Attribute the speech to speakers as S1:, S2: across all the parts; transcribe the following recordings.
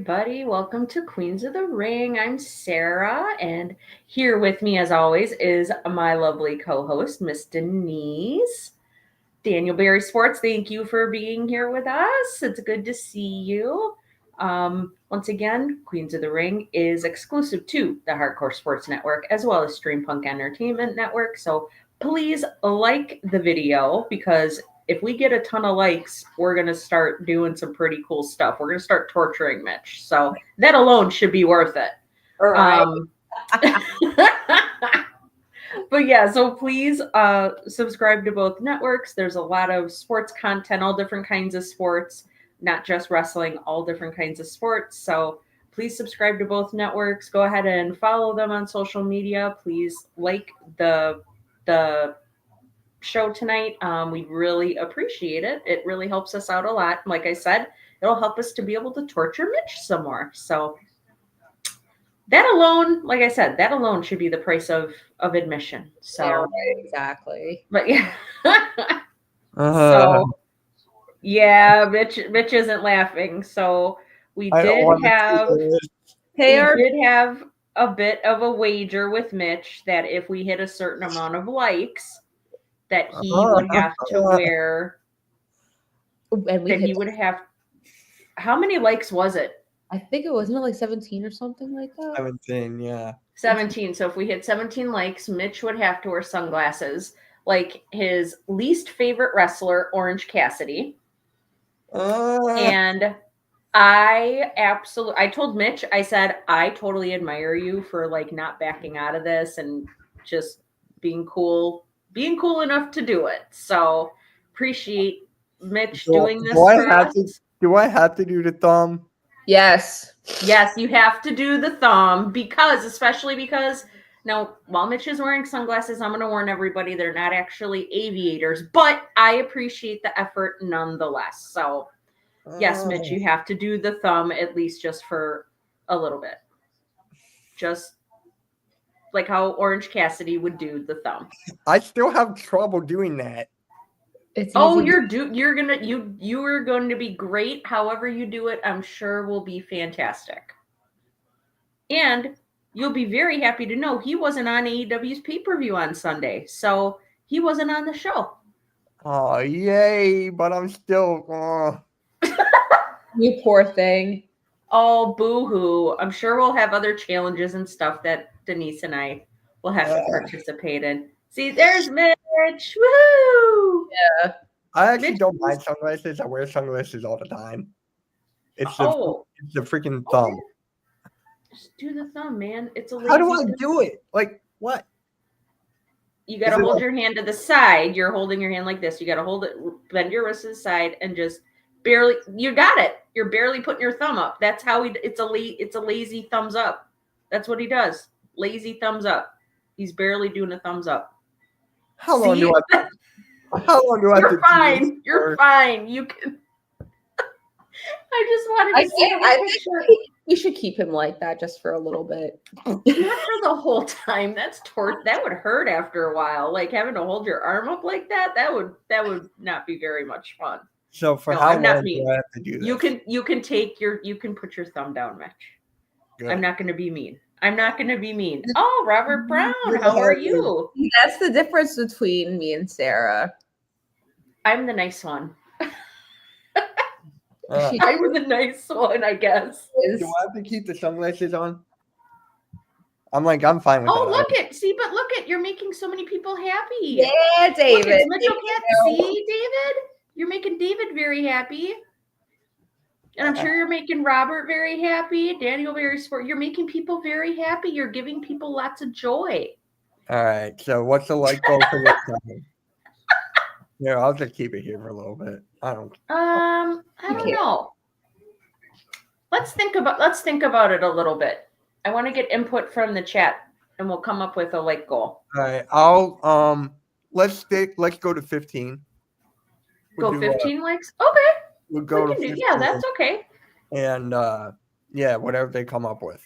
S1: everybody. Welcome to Queens of the Ring. I'm Sarah, and here with me, as always, is my lovely co host, Miss Denise. Daniel Berry Sports, thank you for being here with us. It's good to see you. Once again, Queens of the Ring is exclusive to the Hardcore Sports Network as well as Stream Punk Entertainment Network. So please like the video because if we get a ton of likes, we're going to start doing some pretty cool stuff. We're going to start torturing Mitch. So that alone should be worth it.
S2: All right.
S1: But yeah, so please subscribe to both networks. There's a lot of sports content, all different kinds of sports, not just wrestling, all different kinds of sports. So please subscribe to both networks. Go ahead and follow them on social media. Please like the show tonight. We really appreciate it. It really helps us out a lot. Like I said, it'll help us to be able to torture Mitch some more. So that alone, like I said, that alone should be the price of admission. So
S2: Yeah, right, exactly.
S1: But yeah. So yeah, Mitch isn't laughing. So we did have a bit of a wager with Mitch that if we hit a certain amount of likes, that he would have to wear.
S2: And
S1: he would have. How many likes was it?
S2: I think it wasn't like 17 or something like that.
S3: 17, yeah.
S1: 17. So if we hit 17 likes, Mitch would have to wear sunglasses, like his least favorite wrestler, Orange Cassidy. And I told Mitch, I said, I totally admire you for like not backing out of this and just being cool enough to do it. So appreciate Mitch doing this for us.
S3: Do I have to do the thumb?
S2: Yes,
S1: you have to do the thumb especially because now while Mitch is wearing sunglasses, I'm going to warn everybody they're not actually aviators, but I appreciate the effort nonetheless. So yes, Mitch, you have to do the thumb at least just for a little bit. Just like how Orange Cassidy would do the thumb.
S3: I still have trouble doing that.
S1: You're going to be great. However you do it, I'm sure will be fantastic. And you'll be very happy to know he wasn't on AEW's pay-per-view on Sunday. So he wasn't on the show.
S3: Oh, yay, but I'm still
S2: You poor thing.
S1: Oh, boo-hoo. I'm sure we'll have other challenges and stuff that Denise and I will have to participate in. See, there's Mitch. Woohoo!
S2: Yeah.
S3: I actually don't mind sunglasses. I wear sunglasses all the time. It's the freaking thumb.
S1: Just do the thumb, man. It's a lazy
S3: How do I do it? Like, what?
S1: You got to hold your hand to the side. You're holding your hand like this. You got to hold it, bend your wrist to the side, and just barely. You got it. You're barely putting your thumb up. That's how it's a lazy thumbs up. That's what he does. Lazy thumbs up. He's barely doing a thumbs up.
S3: How long do I have to
S1: fine. You're fine. You can. I just wanted to see.
S2: I think we should keep him like that just for a little bit.
S1: Not for the whole time. That would hurt after a while. Like having to hold your arm up like that. That would not be very much fun.
S3: So for how long do I have to do this?
S1: You can put your thumb down, Mitch. Good. I'm not going to be mean. Oh, Robert Brown, how are you?
S2: That's the difference between me and Sarah.
S1: I'm the nice one. I'm the nice one, I guess.
S3: Do I have to keep the sunglasses on? I'm fine with that.
S1: Oh, look at, you're making so many people happy.
S2: Yeah, David.
S1: See, David? You're making David very happy. And I'm sure you're making Robert very happy. Daniel very sport. You're making people very happy. You're giving people lots of joy.
S3: All right. So what's the like goal for this time? Yeah, I'll just keep it here for a little bit. I don't
S1: know. Let's think about it a little bit. I want to get input from the chat, and we'll come up with a like goal.
S3: All right. I'll let's go to 15.
S1: Go 15 likes? Okay.
S3: We'll go to 15.
S1: Yeah, that's okay.
S3: And whatever they come up with.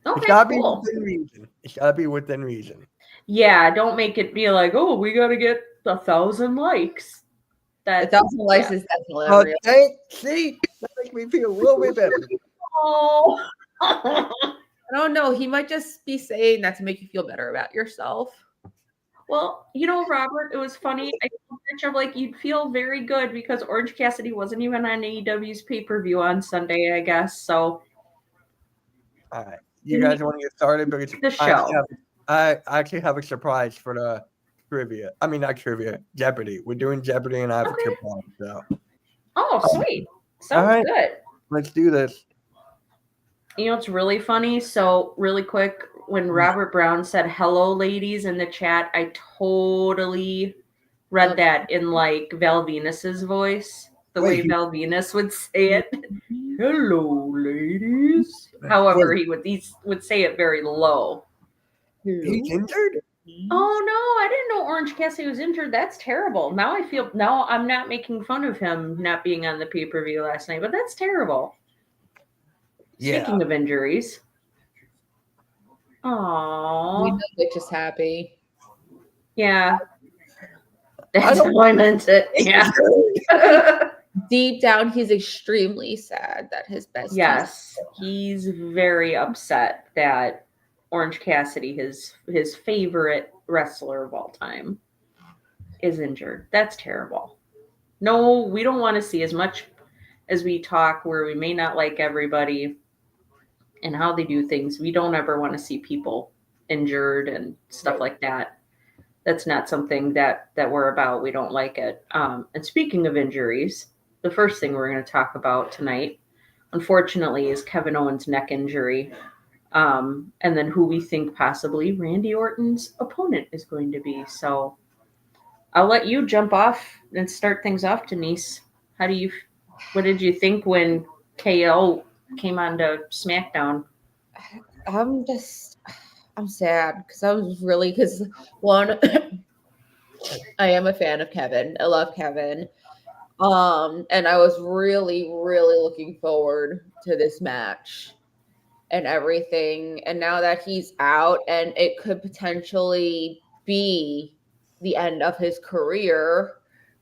S1: Okay.
S3: It's gotta be within reason. It's gotta be within reason.
S1: Yeah, don't make it be like, oh, we gotta get 1,000 likes.
S2: 1,000 likes is definitely
S3: See, that makes me feel a little bit better.
S1: Oh.
S2: I don't know. He might just be saying that to make you feel better about yourself.
S1: Well, Robert, it was funny. I told Mitch, I'm like, you'd feel very good because Orange Cassidy wasn't even on AEW's pay-per-view on Sunday, I guess. So
S3: All right. You guys want to get started? Because
S1: the show.
S3: I actually have a surprise for the trivia. I mean, not trivia, Jeopardy. We're doing Jeopardy, and I have a surprise. So
S1: Oh, sweet. Sounds
S3: right.
S1: good.
S3: Let's do this.
S1: It's really funny. So, really quick, when Robert Brown said hello, ladies, in the chat, I totally read that in like Val Venus's voice, the way Val Venus would say it. Hello, ladies. However, he would say it very low.
S3: He's injured?
S1: Oh no, I didn't know Orange Cassidy was injured. That's terrible. Now I'm not making fun of him not being on the pay-per-view last night, but that's terrible.
S3: Yeah.
S1: Speaking of injuries. Aww.
S2: We know Mitch is happy.
S1: Yeah. That's how I meant it. Yeah.
S2: Deep down, he's extremely sad that his bestie.
S1: Yes. He's very upset that Orange Cassidy, his favorite wrestler of all time, is injured. That's terrible. No, we don't want to see, as much as we talk where we may not like everybody and how they do things, we don't ever want to see people injured and stuff like that. That's not something that we're about. We don't like it. And speaking of injuries, the first thing we're going to talk about tonight, unfortunately, is Kevin Owens' neck injury. And then who we think possibly Randy Orton's opponent is going to be. So I'll let you jump off and start things off, Denise. What did you think when KO came on to SmackDown?
S2: I'm sad because one, I am a fan of Kevin. I love Kevin. And I was really, really looking forward to this match and everything. And now that he's out and it could potentially be the end of his career,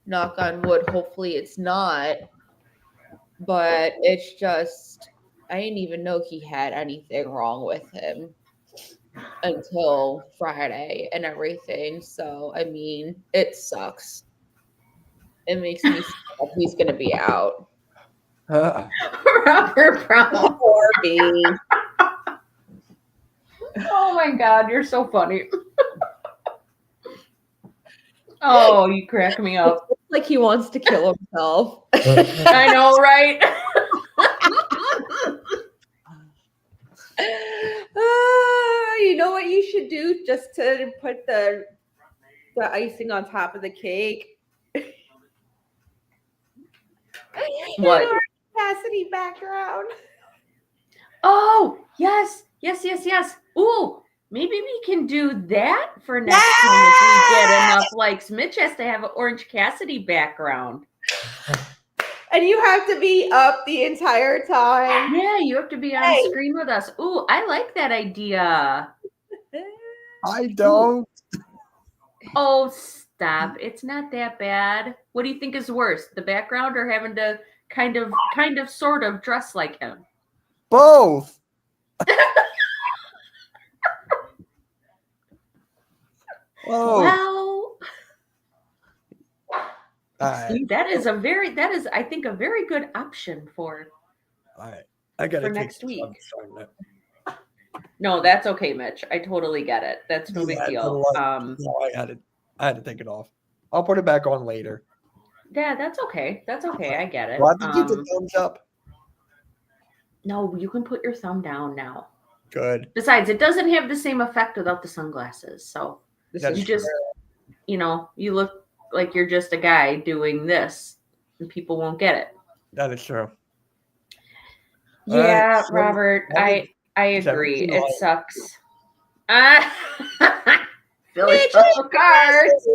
S2: knock on wood, hopefully it's not. But it's just, I didn't even know he had anything wrong with him until Friday and everything. So, I mean, it sucks. It makes me sad he's going to be out.
S1: Robert Brown.
S2: Poor B.
S1: Oh my God, you're so funny. Oh, you crack me up.
S2: It's like he wants to kill himself.
S1: I know, right?
S2: You know what you should do just to put the icing on top of the cake?
S1: What?
S2: Cassidy background.
S1: Oh, yes. Ooh, maybe we can do that for next time if we get enough likes. Mitch has to have an Orange Cassidy background.
S2: And you have to be up the entire time.
S1: Yeah, you have to be on screen with us. Ooh, I like that idea.
S3: I don't.
S1: Oh, stop. It's not that bad. What do you think is worse, the background or having to kind of sort of dress like him?
S3: Both.
S1: Well,
S3: right.
S1: that is I think a very good option for
S3: I gotta
S1: for next week. No, that's okay, Mitch. I totally get it. That's no big deal.
S3: No, I had to take it off. I'll put it back on later.
S1: Yeah, that's okay. I get it.
S3: Do I have to give the thumbs up?
S1: No, you can put your thumb down now.
S3: Good.
S1: Besides, it doesn't have the same effect without the sunglasses. So you just, you look like you're just a guy doing this, and people won't get it.
S3: That is true.
S1: Yeah, so Robert, I agree. It sucks. Billy special cards.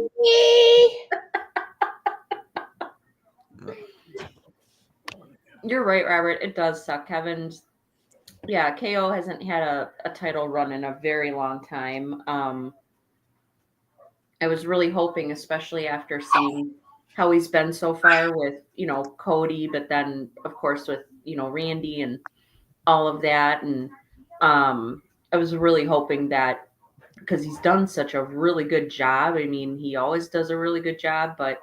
S1: You're right, Robert. It does suck. KO hasn't had a title run in a very long time. I was really hoping, especially after seeing how he's been so far with, Cody, but then of course with, Randy and all of that. And I was really hoping that, because he's done such a really good job. I mean, he always does a really good job, but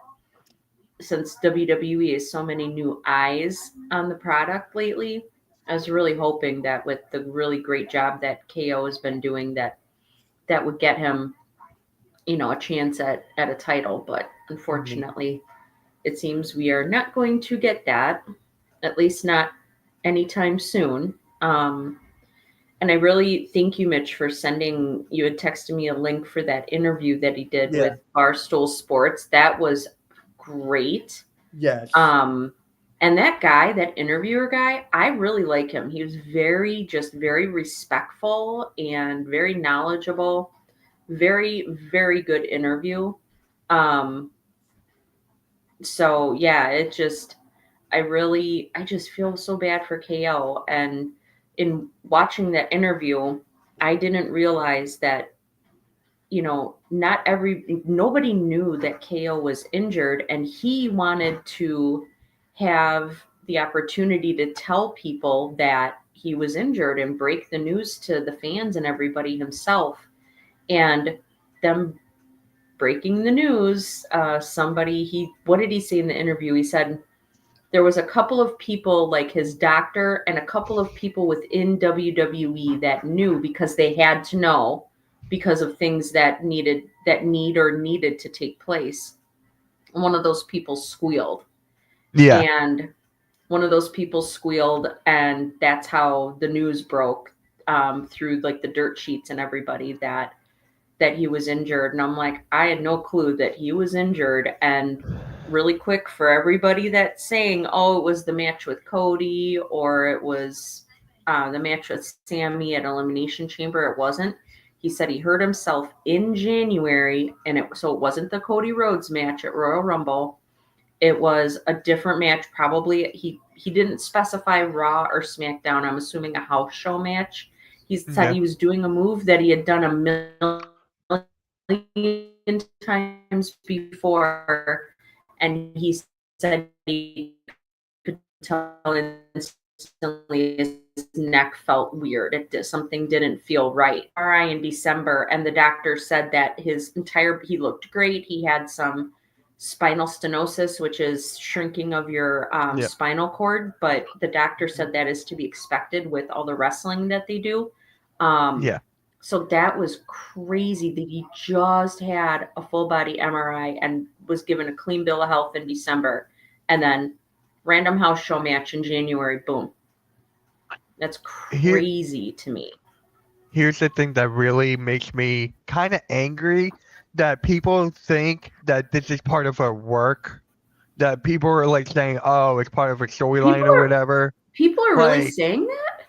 S1: since WWE is so many new eyes on the product lately, I was really hoping that with the really great job that KO has been doing, that would get him, a chance at a title. But unfortunately, it seems we are not going to get that, at least not anytime soon. And I really thank you, Mitch, for sending. You had texted me a link for that interview that he did
S3: Yeah.
S1: with Barstool Sports. That was great.
S3: Yes.
S1: And that guy, that interviewer guy, I really like him. He was very respectful and very knowledgeable. Very, very good interview. So yeah, I just feel so bad for KO. And in watching that interview, I didn't realize that, nobody knew that KO was injured, and he wanted to have the opportunity to tell people that he was injured and break the news to the fans and everybody himself. And them breaking the news, what did he say in the interview? He said there was a couple of people, like his doctor and a couple of people within WWE, that knew, because they had to know because of things that needed to take place. One of those people squealed.
S3: Yeah.
S1: And one of those people squealed, and that's how the news broke, through like the dirt sheets and everybody, that he was injured. And I'm like, I had no clue that he was injured. And really quick, for everybody that's saying, oh, it was the match with Cody, or it was the match with Sammy at Elimination Chamber, it wasn't. He said he hurt himself in January, and it wasn't the Cody Rhodes match at Royal Rumble. It was a different match. Probably he didn't specify Raw or SmackDown. I'm assuming a house show match. He said he was doing a move that he had done a million times before, and he said he could tell instantly his neck felt weird. Something didn't feel right. MRI in December, and the doctor said that he looked great. He had some spinal stenosis, which is shrinking of your spinal cord, but the doctor said that is to be expected with all the wrestling that they do. So that was crazy that he just had a full body MRI and was given a clean bill of health in December, and then random house show match in January. Boom. That's crazy to me.
S3: Here's the thing that really makes me kind of angry, that people think that this is part of a work, that people are like saying, oh, it's part of a storyline or whatever.
S1: People are really saying that?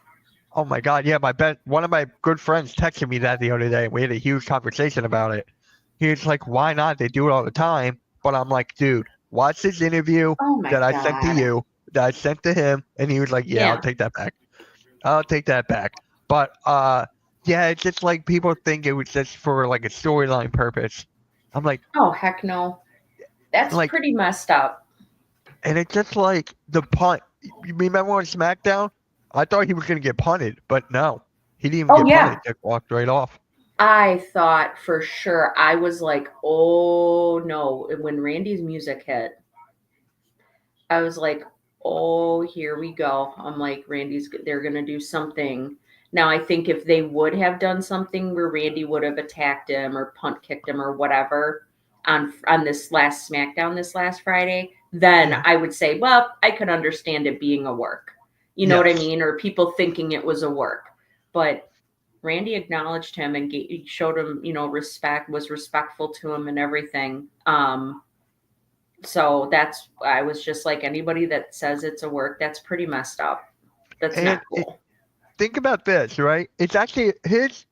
S3: Oh my God, yeah, one of my good friends texted me that the other day. We had a huge conversation about it. He's like, why not? They do it all the time. But I'm like, dude, watch this interview I sent to you, that I sent to him, and he was like, yeah. I'll take that back. But yeah, it's just like people think it was just for like a storyline purpose. I'm like,
S1: oh heck no, that's like, pretty messed up.
S3: And it's just like the punt. You remember on SmackDown? I thought he was going to get punted, but no, he didn't even get punted. Just walked right off.
S1: I thought for sure. I was like, oh no. When Randy's music hit, I was like, oh, here we go. I'm like, they're going to do something. Now, I think if they would have done something where Randy would have attacked him or punt kicked him or whatever on this last SmackDown this last Friday, then I would say, well, I could understand it being a work. You know what I mean? Or people thinking it was a work. But Randy acknowledged him and showed him, respect, was respectful to him and everything. So I was just like, anybody that says it's a work, that's pretty messed up. That's not cool.
S3: Think about this, right? It's actually his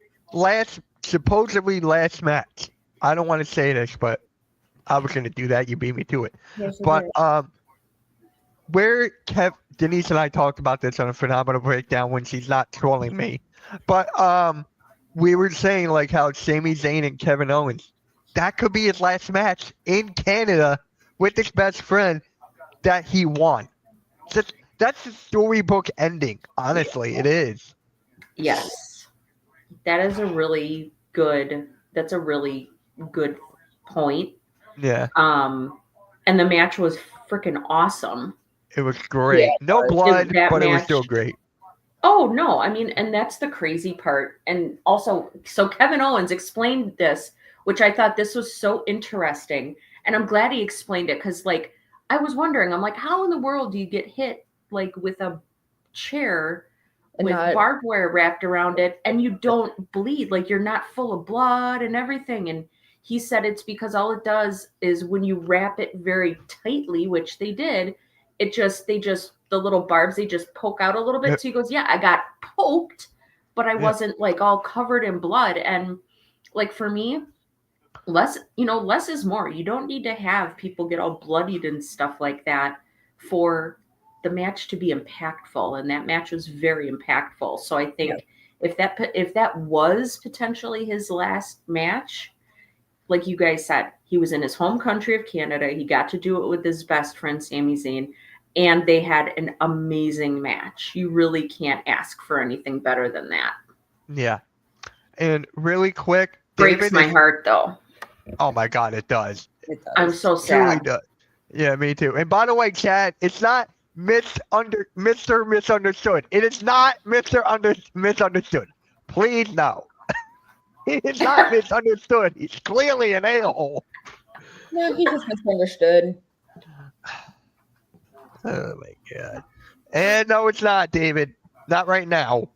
S3: supposedly last match. I don't want to say this, but I was going to do that. You beat me to it. Yes, but where Denise and I talked about this on a Phenomenal Breakdown when she's not trolling me. But we were saying like how Sami Zayn and Kevin Owens, that could be his last match in Canada with his best friend that he won. that's a storybook ending. Honestly, it is.
S1: Yes. That is a really good that's a really good point.
S3: Yeah,
S1: And the match was freaking awesome.
S3: it was
S2: Yeah,
S3: great.
S2: it
S3: No
S2: was.
S3: blood,
S1: That
S3: but it was
S1: match
S3: still great.
S1: Oh no, I mean, and that's the crazy part. And also, so Kevin Owens explained this, which I thought this was so interesting. And I'm glad he explained it because, like, I was wondering, I'm like, how in the world do you get hit like with a chair
S2: And
S1: with
S2: not
S1: barbed wire wrapped around it and you don't bleed? Like, you're not full of blood and everything. And he said it's because all it does is when you wrap it very tightly, which they did, the little barbs, they just poke out a little bit.
S3: Yep.
S1: So he goes, yeah, I got poked, but I
S3: Yeah.
S1: wasn't like all covered in blood. And like for me, less is more. You don't need to have people get all bloodied and stuff like that for the match to be impactful. And that match was very impactful. So I think if that was potentially his last match, like you guys said, he was in his home country of Canada. He got to do it with his best friend, Sami Zayn, and they had an amazing match. You really can't ask for anything better than that.
S3: Yeah. And really quick,
S1: Breaks
S3: David
S1: my
S3: is-
S1: heart, though.
S3: Oh my God, it does.
S2: it does.
S1: I'm so
S3: Truly
S1: sad.
S3: does. Yeah, me too. And by the way, Chad, it's not Mr. Misunderstood. It is not Misunderstood. Please no. It's not misunderstood. He's clearly an a-hole.
S2: No, he just misunderstood.
S3: Oh my God. And no, it's not, David. Not right now.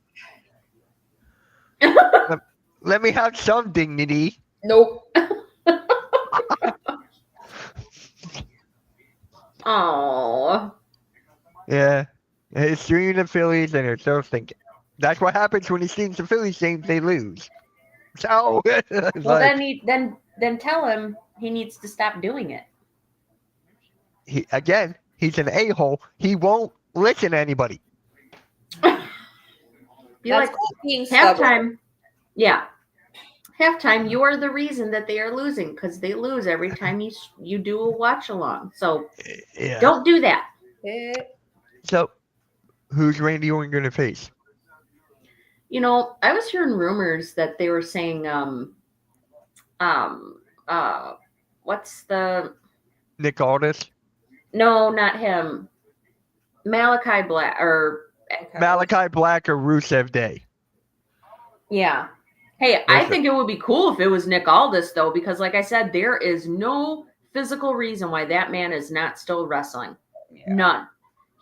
S3: Let me have some dignity.
S2: Nope.
S1: Oh,
S3: Yeah. He's streaming the Phillies and they're still thinking. That's what happens when he streams the Phillies games, they lose. So
S1: well, then tell him he needs to stop doing it.
S3: he's an a-hole. He won't listen to anybody.
S1: Be
S2: That's
S1: like,
S2: called being stubborn.
S1: halftime. Yeah. Halftime, you are the reason that they are losing because they lose every time you do a watch along. So
S3: Yeah.
S1: don't do that.
S3: So who's Randy Orton gonna face?
S1: You know, I was hearing rumors that they were saying, what's the?
S3: Nick Aldis?
S1: No, not him. Malachi Black or
S3: Malachi Black or Rusev Day?
S1: yeah. Hey, I
S3: Yes,
S1: think it would be cool if it was Nick Aldis though, because like I said, there is no physical reason why that man is not still wrestling.
S2: Yeah.
S1: None.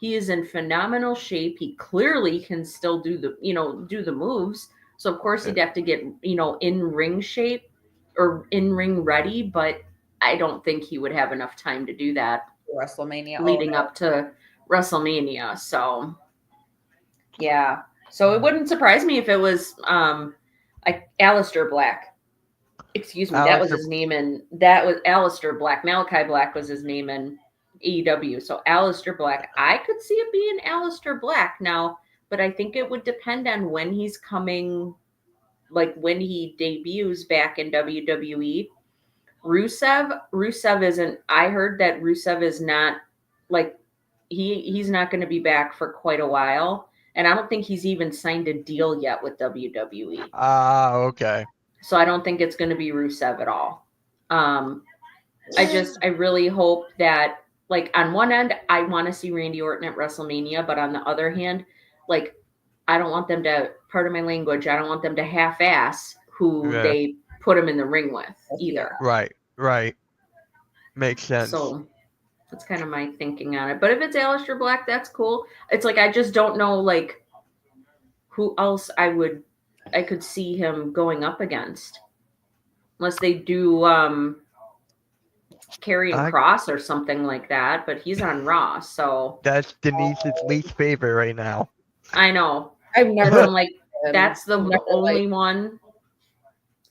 S1: He is in phenomenal shape. He clearly can still do the moves. So of course he'd have to get, in ring shape or in ring ready, but I don't think he would have enough time to do that
S2: WrestleMania
S1: leading up to WrestleMania. So yeah. So it wouldn't surprise me if it was like Aleister Black. Excuse me, that was his name, and that was Aleister Black. Malachi Black was his name in AEW. So Aleister Black, I could see it being Aleister Black now, but I think it would depend on when he's coming, like when he debuts back in WWE. Rusev isn't. I heard that Rusev is not like he's not going to be back for quite a while, and I don't think he's even signed a deal yet with WWE.
S3: Okay.
S1: So I don't think it's going to be Rusev at all. I really hope that, like, on one end, I want to see Randy Orton at WrestleMania, but on the other hand, like, I don't want them to, pardon my language, I don't want them to half-ass who they put him in the ring with either.
S3: Right. Makes sense.
S1: So that's kind of my thinking on it. But if it's Aleister Black, that's cool. It's like I just don't know, like, who else I could see him going up against, unless they do Karrion Kross or something like that. But he's on Raw, so
S3: that's Denise's least favorite right now.
S1: I know.
S2: I've never
S1: I'm like, that's the
S2: never
S1: only one.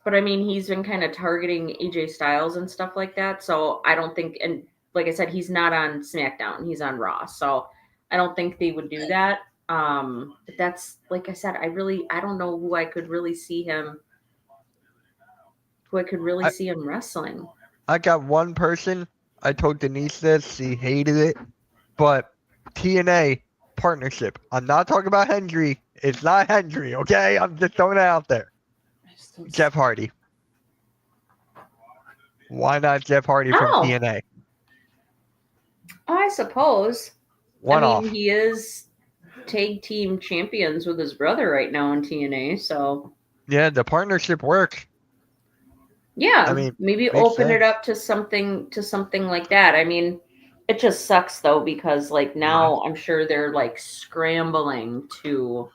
S1: But I mean, he's been kind of targeting AJ Styles and stuff like that. So I don't think, and like I said, he's not on SmackDown. He's on Raw. So I don't think they would do that. But that's, like I said, I don't know who I could really see him wrestling.
S3: I got one person. I told Denise this. She hated it. But TNA, partnership. I'm not talking about Hendry. It's not Hendry, okay? I'm just throwing it out there. Jeff Hardy. Why not Jeff Hardy from
S1: Oh.
S3: TNA?
S1: Oh, I suppose.
S3: One off.
S1: He is tag team champions with his brother right now in TNA, so
S3: Yeah, the partnership works.
S1: yeah,
S3: I mean,
S1: maybe
S3: makes
S1: open it
S3: sense.
S1: up to something like that. I mean, it just sucks though because like now I'm sure they're like scrambling to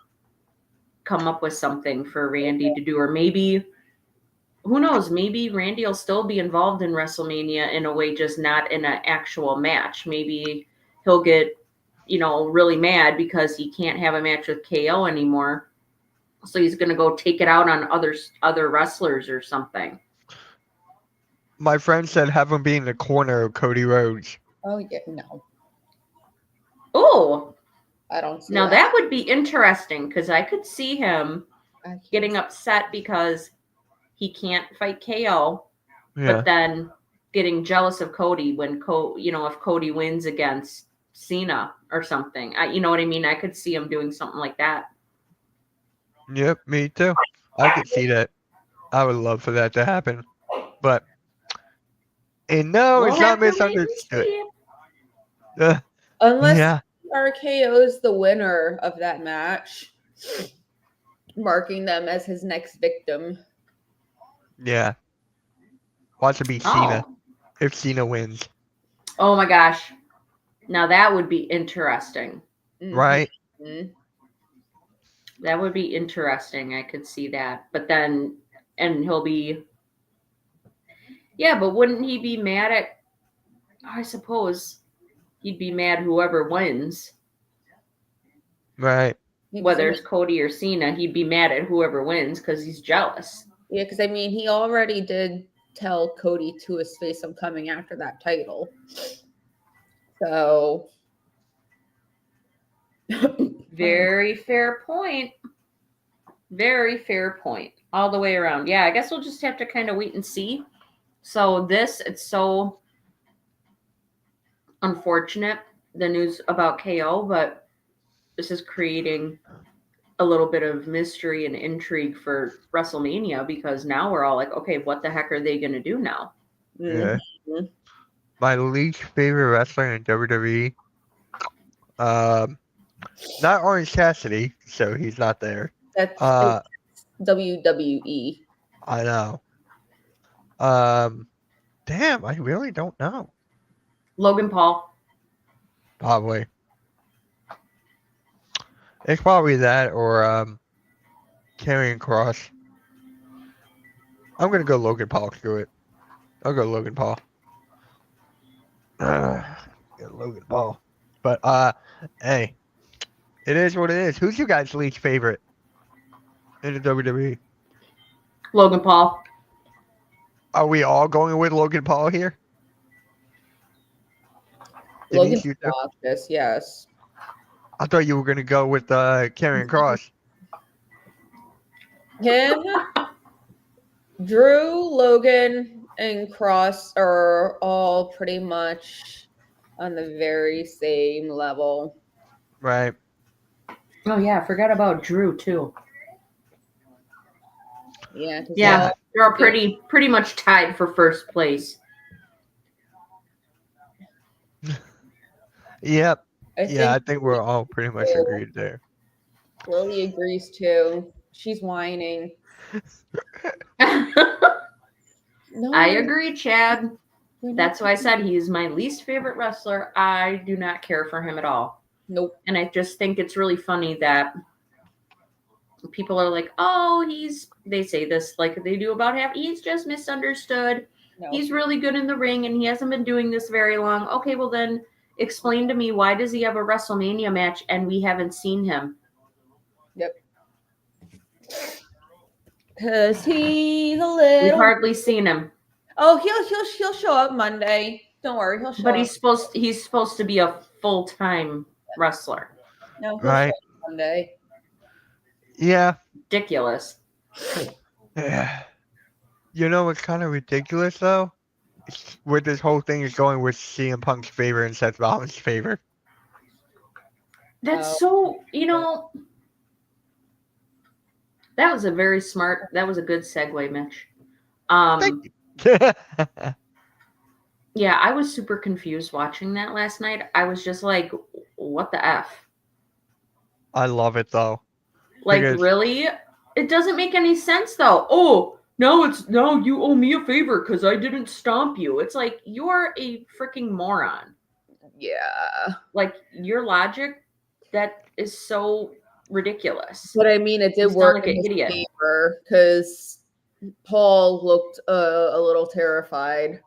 S1: come up with something for Randy to do, or maybe who knows, maybe Randy will still be involved in WrestleMania in a way, just not in an actual match. Maybe he'll get, really mad because he can't have a match with KO anymore. So he's going to go take it out on other wrestlers or something.
S3: My friend said have him be in the corner of Cody Rhodes.
S2: Oh yeah, no,
S1: Oh,
S2: I don't see
S1: now that would be interesting because I could see him
S2: I can't
S1: getting upset because he can't fight KO,
S3: Yeah.
S1: but then getting jealous of Cody when if Cody wins against Cena or something. You know what I mean? I could see him doing something like that.
S3: Yep, me too. I could see that. I would love for that to happen. But and no,
S1: We'll
S3: it's not
S1: have to wait and
S3: misunderstood.
S1: see.
S2: unless
S3: Yeah.
S2: RKO is the winner of that match, marking them as his next victim.
S3: Yeah. Watch it be Cena
S1: Oh.
S3: if Cena wins.
S1: Oh my gosh. Now that would be interesting.
S3: Right?
S2: Mhm.
S1: That would be interesting. I could see that. But then, and he'll be, yeah, but wouldn't he be mad at, I suppose he'd be mad whoever wins,
S3: Right.
S1: whether it's Cody or Cena, he'd be mad at whoever wins because he's jealous.
S2: Yeah, because I mean, he already did tell Cody to his face, "I'm coming after that title." So,
S1: Very fair point. Very fair point. All the way around. Yeah, I guess we'll just have to kind of wait and see. So it's so unfortunate, the news about KO, but this is creating a little bit of mystery and intrigue for WrestleMania because now we're all like, okay, what the heck are they going to do now?
S3: Yeah.
S2: Mhm.
S3: My least favorite wrestler in WWE. Not Orange Cassidy, so he's not there.
S2: That's
S3: Uh,
S2: WWE.
S3: I know. Damn, I really don't know.
S1: Logan Paul.
S3: Probably. It's probably that or Karrion Kross. I'm gonna go Logan Paul. Screw it. I'll go Logan Paul. Go Logan Paul. But hey, it is what it is. Who's your guys' least favorite in the WWE?
S1: Logan Paul.
S3: Are we all going with Logan Paul here?
S2: Logan
S3: Denise, you too?
S2: Paul, yes.
S3: I thought you were gonna go with Karrion Kross.
S2: Him, Drew, Logan, and Cross are all pretty much on the very same level.
S3: Right.
S1: Oh yeah, I forgot about Drew too.
S2: Yeah. 'cause
S1: Yeah, they're all pretty much tied for first place.
S3: Yep.
S2: I
S3: I
S2: think
S3: think we're all pretty much agreed there.
S2: Lily agrees too. She's whining. No,
S1: I agree, Chad.
S2: you're not
S1: That's why I said he's my least favorite wrestler. I do not care for him at all.
S2: Nope.
S1: And I just think it's really funny that people are like, oh, they say this like they do about half, he's just misunderstood.
S2: No.
S1: He's really good in the ring and he hasn't been doing this very long. Okay, well then explain to me, why does he have a WrestleMania match and we haven't seen him?
S2: Yep. Cause he's a little.
S1: We've hardly seen him.
S2: Oh, he'll show up Monday. Don't worry, he'll show
S1: But
S2: up.
S1: he's supposed to be a full-time wrestler.
S2: No, he'll
S3: Right.
S2: show up Monday.
S3: Yeah.
S1: Ridiculous.
S3: Yeah. You know what's kind of ridiculous though? Where this whole thing is going with CM Punk's favor and Seth Rollins' favor.
S1: That's so, that was a very smart, that was a good segue, Mitch.
S3: Thank you.
S1: Yeah, I was super confused watching that last night. I was just like, what the F?
S3: I love it though.
S1: Like,
S3: Because-
S1: really? It doesn't make any sense though. Oh, no, you owe me a favor because I didn't stomp you. It's like, you're a freaking moron.
S2: Yeah.
S1: Like, your logic, that is so ridiculous.
S2: But I mean, it
S1: You
S2: did
S1: sound
S2: work
S1: like
S2: in
S1: an
S2: his
S1: idiot.
S2: favor because Paul looked a little terrified.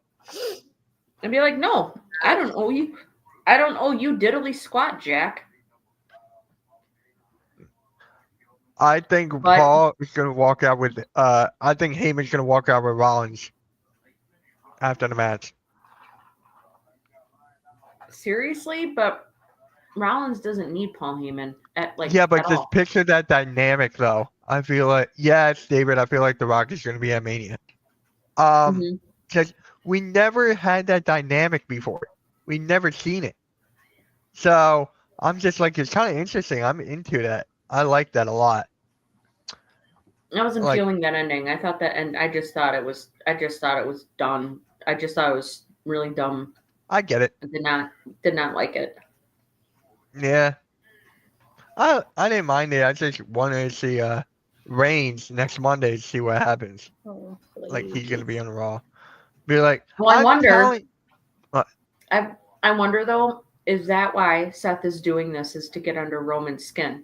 S1: And be like, no, I don't owe you. I don't owe you diddly squat, Jack.
S3: I think
S1: But-
S3: Paul is going to walk out with. I think Heyman's going to walk out with Rollins after the match.
S1: Seriously, but Rollins doesn't need Paul Heyman
S3: Yeah, but
S1: at
S3: just
S1: all.
S3: picture that dynamic though. I feel like yes, David. I feel like The Rock is going to be at Mania.
S1: Mhm.
S3: Because we never had that dynamic before. We never seen it. So I'm just like, it's kind of interesting. I'm into that. I like that a lot.
S1: I wasn't
S3: Like-
S1: feeling that ending. I thought that, and I just thought it was done. I just thought it was really dumb.
S3: I get it.
S1: I did not like it.
S3: Yeah. I didn't mind it. I just wanted to see Reigns next Monday to see what happens.
S2: Oh,
S3: Like he's gonna be on Raw. Be like,
S1: Well, I
S3: I'm
S1: wonder-
S3: telling-
S1: I wonder though, is that why Seth is doing this? Is to get under Roman's skin?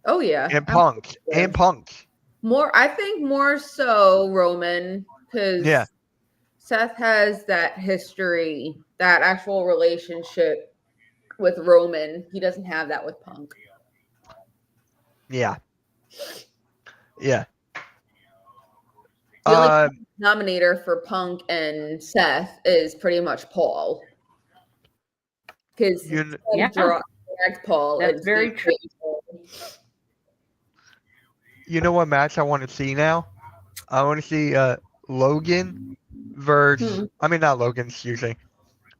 S2: Oh yeah.
S3: and Punk and Punk.
S2: I think more so Roman because
S3: Yeah.
S2: Seth has that history, that actual relationship with Roman. He doesn't have that with Punk.
S3: Yeah. Yeah.
S2: The only
S3: Uh,
S2: nominator for Punk and Seth is pretty much Paul. Because
S3: you,
S1: Yeah.
S2: Paul.
S1: That's
S2: and
S1: very
S2: Steve
S1: true.
S2: Paul.
S3: you know what match I want to see now? I want to see Logan versus.
S1: Hmm.
S3: I mean, not Logan. Excuse me.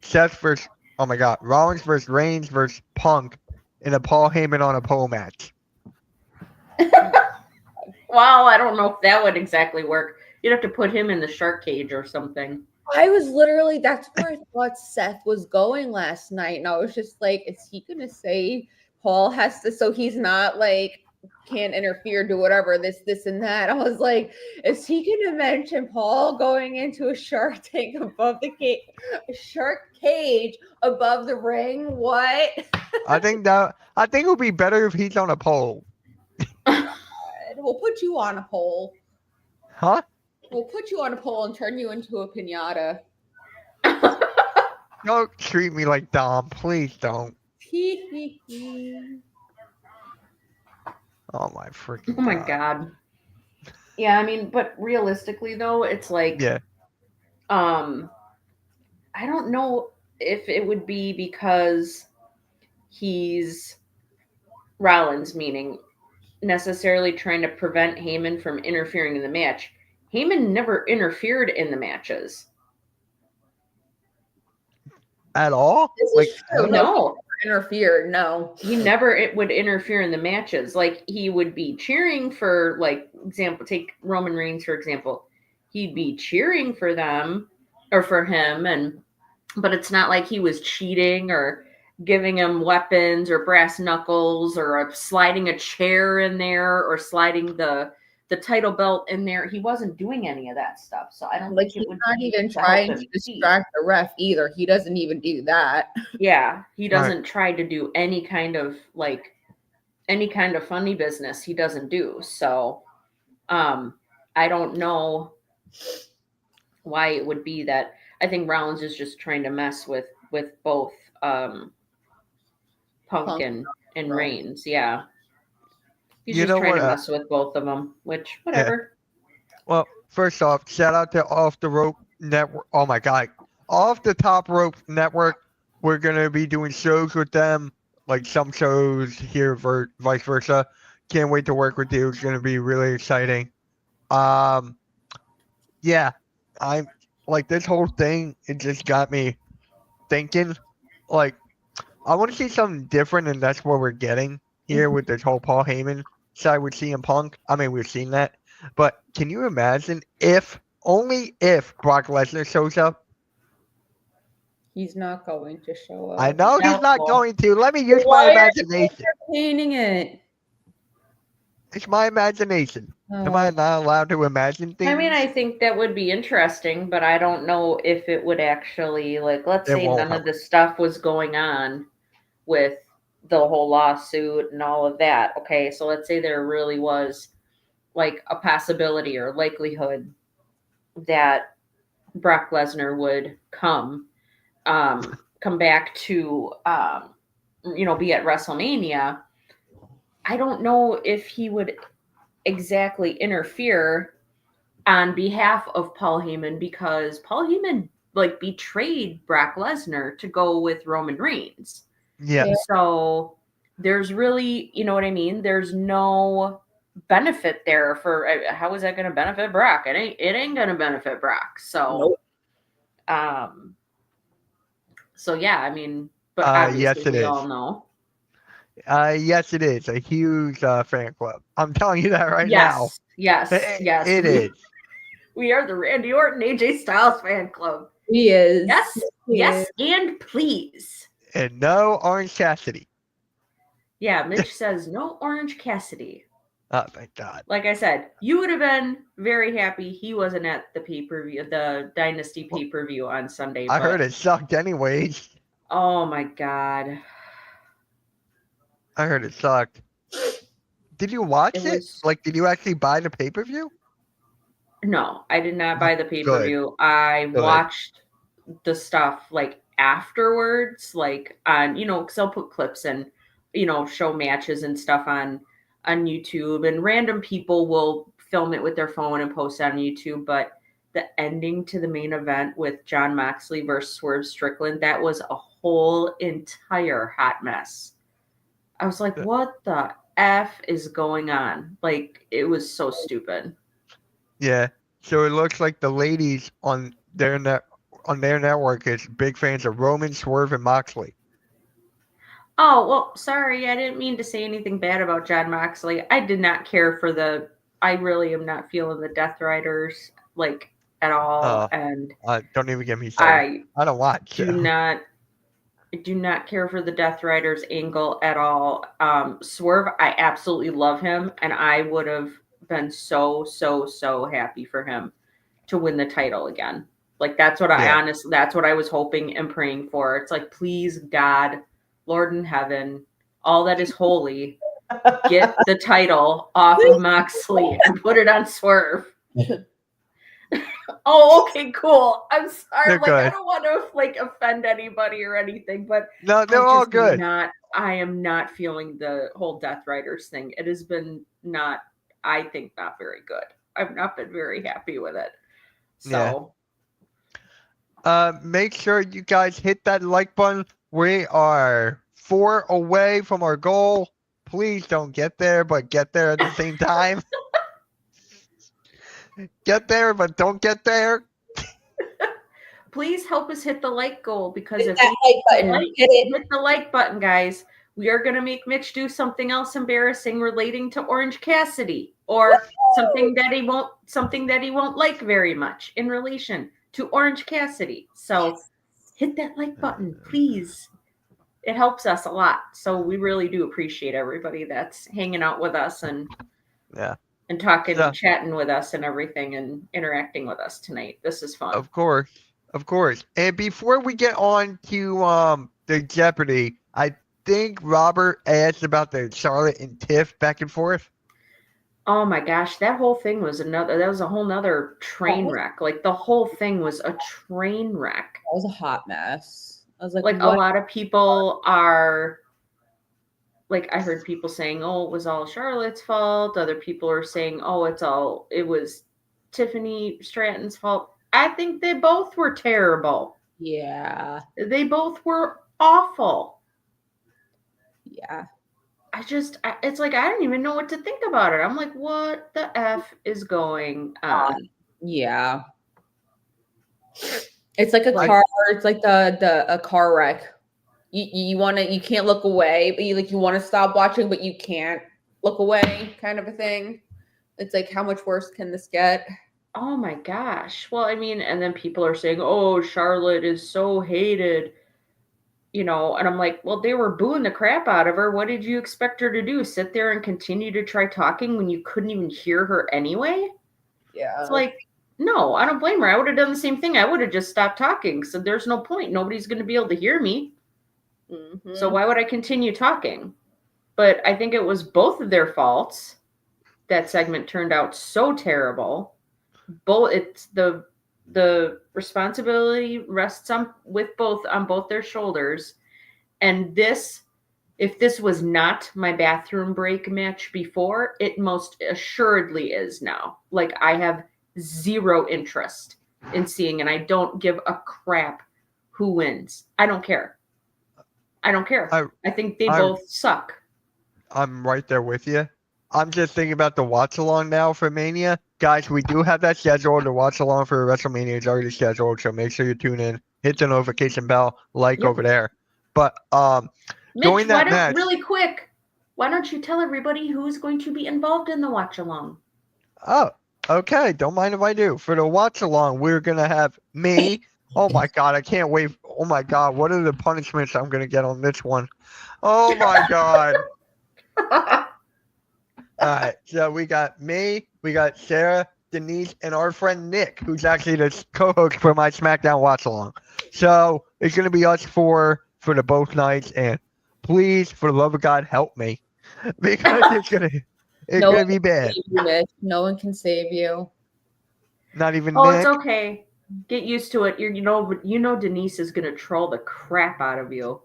S3: Seth versus. Oh my God. Rollins versus Reigns versus Punk in a Paul Heyman on a pole match.
S1: Well, I don't know if that would exactly work. You'd have to put him in the shark cage or something.
S2: I was literally, that's where I thought Seth was going last night. And I was just like, is he going to say Paul has to, so he's not like, can't interfere, do whatever, this, and that. I was like, is he going to mention Paul going into a shark tank above the cage, a shark cage above the ring? What?
S3: I think it would be better if he's on a pole.
S2: We'll put you on a pole.
S3: Huh?
S2: We'll put you on a pole and turn you into a piñata.
S3: Don't treat me like Dom. Please don't. Oh my freaking
S1: Oh my God. Yeah, I mean, but realistically though, it's like,
S3: Yeah.
S1: I don't know if it would be because he's Rollins, meaning necessarily trying to prevent Heyman from interfering in the match. Heyman never interfered in the matches.
S3: At all?
S2: This is
S3: Like,
S2: true.
S1: No,
S2: Interfered. No.
S1: he never would interfere in the matches. Like, he would be cheering for, like, example, take Roman Reigns, for example. He'd be cheering for them or for him, but it's not like he was cheating or giving him weapons or brass knuckles or sliding a chair in there or sliding the title belt in there. He wasn't doing any of that stuff. So I don't
S2: Like,
S1: think
S2: he's
S1: it would
S2: not
S1: be
S2: even
S1: to help
S2: trying
S1: him
S2: to
S1: cheat.
S2: distract the ref either. He doesn't even do that.
S1: Yeah, he doesn't try to do any kind of funny business. He doesn't do. So I don't know why it would be that. I think Rollins is just trying to mess with both Punk and
S2: Right.
S1: Reigns. Yeah. He's
S3: You
S1: just
S3: know
S1: trying
S3: what,
S1: to mess with both of them, which whatever.
S3: well, first off, shout out to Off the Rope Network. Oh my God. Off the Top Rope Network. We're going to be doing shows with them, like some shows here, vice versa. Can't wait to work with you. It's going to be really exciting. Yeah, I'm like, this whole thing, it just got me thinking, like, I want to see something different, and that's what we're getting here with this whole Paul Heyman side with CM Punk. I mean, we've seen that, but can you imagine if only if Brock Lesnar shows up?
S2: He's not going to show up.
S3: I know he's not
S1: Doubtful.
S3: going to. Let me use
S2: Why
S3: my
S2: are you
S3: imagination.
S2: entertaining it?
S3: It's my imagination. Am I not allowed to imagine things?
S1: I mean, I think that would be interesting, but I don't know if it would actually, like, let's
S3: It
S1: say
S3: won't
S1: none of
S3: help.
S1: the stuff was going on with the whole lawsuit and all of that. Okay, so let's say there really was like a possibility or likelihood that Brock Lesnar would come back to be at WrestleMania. I don't know if he would exactly interfere on behalf of Paul Heyman, because Paul Heyman like betrayed Brock Lesnar to go with Roman Reigns.
S3: Yeah.
S1: So there's really, you know what I mean? There's no benefit there for how is that going to benefit Brock? It ain't going to benefit Brock. So, so yeah, I mean, but obviously
S3: yes, it
S1: we
S3: is.
S1: all know.
S3: Yes, it is a huge fan club. I'm telling you that right now.
S1: Yes.
S3: It is.
S1: We are the Randy Orton AJ Styles fan club.
S2: He is.
S1: Yes, and please.
S3: And no Orange Cassidy.
S1: Yeah, Mitch says no Orange Cassidy.
S3: Oh, thank God.
S1: Like I said, you would have been very happy he wasn't at the pay-per-view, the Dynasty pay-per-view on Sunday.
S3: I heard it sucked anyways.
S1: Oh my God.
S3: I heard it sucked. Did you watch it? Like, did you actually buy the pay-per-view?
S1: No, I did not buy the pay-per-view. I watched the stuff like afterwards, like on, because I'll put clips and, show matches and stuff on YouTube, and random people will film it with their phone and post it on YouTube. But the ending to the main event with Jon Moxley versus Swerve Strickland, that was a whole entire hot mess. I was like, what the F is going on? Like, it was so stupid.
S3: Yeah. So it looks like the ladies on their network is big fans of Roman, Swerve, and Moxley.
S1: Oh, well, sorry. I didn't mean to say anything bad about Jon Moxley. I did not care for I really am not feeling the Death Riders, like, at all. And
S3: don't even get me started. I don't watch.
S1: I do not care for the Death Riders angle at all. Swerve, I absolutely love him, and I would have been so happy for him to win the title again. Like, that's what that's what I was hoping and praying for. It's like, please, God, Lord in heaven, all that is holy, get the title off of Moxley and put it on Swerve. Oh, okay, cool. I'm sorry. I don't want to offend anybody or anything, but
S3: no, they're all good.
S1: I am not feeling the whole Death Riders thing. It has been I think not very good. I've not been very happy with it. So
S3: make sure you guys hit that like button. We are 4 away from our goal. Please don't get there, but get there at the same time. Get there, but don't get there.
S1: Please help us hit the like goal, because
S2: hit
S1: the like button, guys, we are going to make Mitch do something else embarrassing relating to Orange Cassidy, or something that he won't like very much in relation to Orange Cassidy. So hit that like button, please. It helps us a lot. So we really do appreciate everybody that's hanging out with us and talking and chatting with us and everything and interacting with us tonight. This is fun.
S3: Of course. And before we get on to the Jeopardy, I think Robert asked about the Charlotte and Tiff back and forth.
S1: Oh my gosh, that whole thing was a whole nother train wreck. Like, the whole thing was a train wreck.
S2: It was a hot mess. I was like
S1: a lot of people are like, I heard people saying, oh, it was all Charlotte's fault. Other people are saying, oh, it was Tiffany Stratton's fault. I think they both were terrible.
S2: Yeah.
S1: They both were awful.
S2: Yeah.
S1: It's like, I don't even know what to think about it. I'm like, what the F is going on?
S2: Yeah. It's like a car. It's like a car wreck. you want to, you can't look away, but you want to stop watching, but you can't look away, kind of a thing. It's like, how much worse can this get?
S1: Oh my gosh. Well, I mean, and then people are saying, "Oh, Charlotte is so hated." And I'm like, well, they were booing the crap out of her. What did you expect her to do? Sit there and continue to try talking when you couldn't even hear her anyway?
S2: Yeah.
S1: It's like, no, I don't blame her. I would have done the same thing. I would have just stopped talking. So there's no point. Nobody's going to be able to hear me.
S2: Mm-hmm.
S1: So why would I continue talking? But I think it was both of their faults. That segment turned out so terrible. It's the responsibility rests on both their shoulders. And if this was not my bathroom break match before, it most assuredly is now. Like, I have zero interest in seeing, and I don't give a crap who wins. I don't care. I think they both suck.
S3: I'm right there with you. I'm just thinking about the watch along now for Mania. Guys, we do have that scheduled. The watch along for WrestleMania is already scheduled, so make sure you tune in. Hit the notification bell, over there. But
S1: Mitch,
S3: during that match,
S1: really quick, why don't you tell everybody who's going to be involved in the watch along?
S3: Oh, okay. Don't mind if I do. For the watch along, we're gonna have me. Oh my god, I can't wait. Oh my god, what are the punishments I'm gonna get on this one? Oh my god. All right, so we got me, we got Sarah, Denise, and our friend Nick, who's actually the co-host for my SmackDown watch along. So it's gonna be us for the both nights, and please, for the love of God, help me, because it's gonna be bad.
S2: No one can save you.
S3: Not even
S1: Nick.
S3: It's
S1: okay. Get used to it. Denise is gonna troll the crap out of you.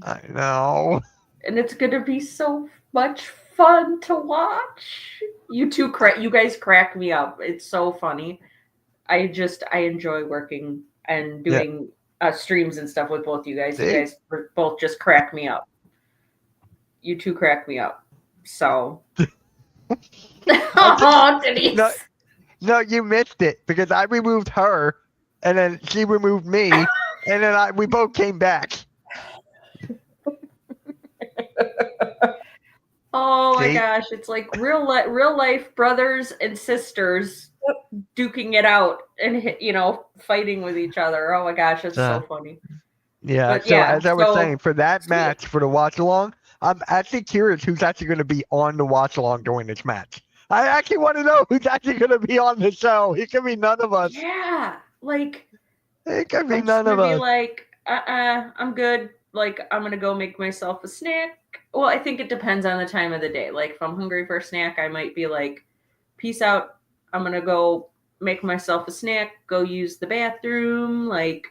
S3: I know.
S1: And it's gonna be so much fun to watch. You guys crack me up. It's so funny. I enjoy working and doing streams and stuff with both you guys. You guys both just crack me up. You two crack me up. So. Oh, Denise.
S3: No, you missed it because I removed her, and then she removed me, and then we both came back.
S1: Oh my gosh, it's like real life brothers and sisters duking it out and fighting with each other. Oh my gosh, it's so funny.
S3: Yeah,
S1: but
S3: as I was saying, for that match, for the watch along, I'm actually curious who's actually going to be on the watch along during this match. I actually want to know who's actually going to be on the show. It could be none of us.
S1: Yeah, like
S3: it could be none of us.
S1: Be like, I'm good. Like, I'm gonna go make myself a snack. Well, I think it depends on the time of the day. Like, if I'm hungry for a snack, I might be like, peace out. I'm gonna go make myself a snack, go use the bathroom, like,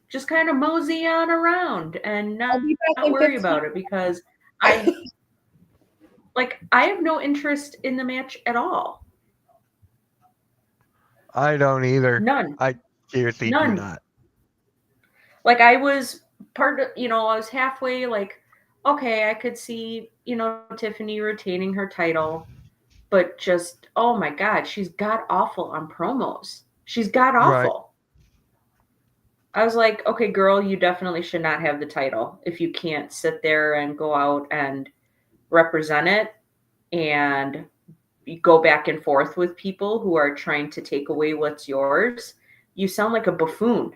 S1: just kind of mosey on around and not worry about it, because I have no interest in the match at all.
S3: I don't either.
S1: None.
S3: I seriously do not.
S1: Like, I was I was halfway like, okay, I could see, Tiffany retaining her title, but just, oh my God, she's got awful on promos. She's got awful. Right. I was like, okay, girl, you definitely should not have the title if you can't sit there and go out and represent it and go back and forth with people who are trying to take away what's yours. You sound like a buffoon.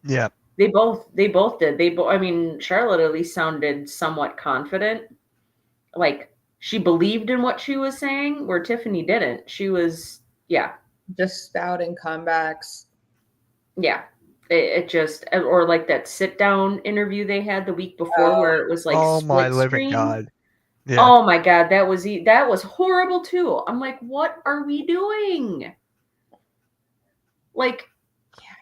S3: Yeah.
S1: They both did. I mean, Charlotte at least sounded somewhat confident. Like, she believed in what she was saying, where Tiffany didn't. She was,
S2: just spouting comebacks.
S1: Yeah. It just, or like that sit down interview they had the week before where it was like,
S3: oh
S1: split
S3: my living
S1: screen.
S3: God.
S1: Yeah. Oh my God. That was horrible too. I'm like, what are we doing? Like,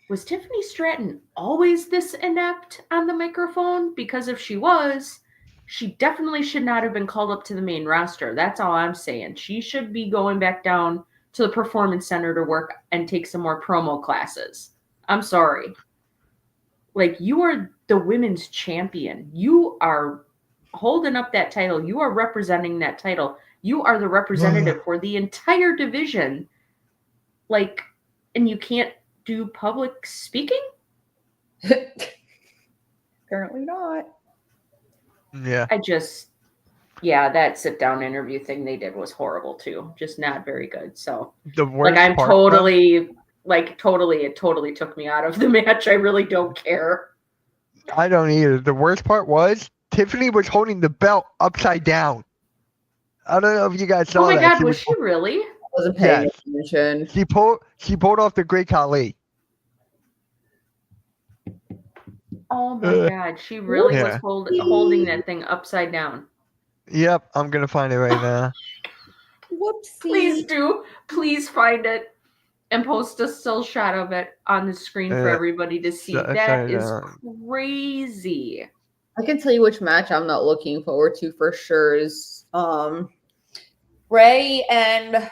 S1: was Tiffany Stratton always this inept on the microphone? Because if she was, she definitely should not have been called up to the main roster. That's all I'm saying. She should be going back down to the Performance Center to work and take some more promo classes. I'm sorry. Like, you are the women's champion. You are holding up that title. You are representing that title. You are the representative for the entire division. Like, and you can't do public speaking?
S2: Apparently not.
S3: Yeah.
S1: That sit down interview thing they did was horrible too. Just not very good. So
S3: The worst
S1: I'm
S3: part was,
S1: it totally took me out of the match. I really don't care.
S3: I don't either. The worst part was Tiffany was holding the belt upside down. I don't know if you guys saw
S1: Oh my
S3: that.
S1: God, was she really?
S2: I wasn't paying
S3: Yes.
S2: attention.
S3: She pulled off the Great Khali.
S1: Oh my God, she really
S3: Yeah.
S1: was holding that thing upside down.
S3: Yep, I'm gonna find it right now.
S2: Whoopsie.
S1: Please find it and post a still shot of it on the screen for everybody to see. That is crazy.
S2: I can tell you which match I'm not looking forward to for sure is Ray and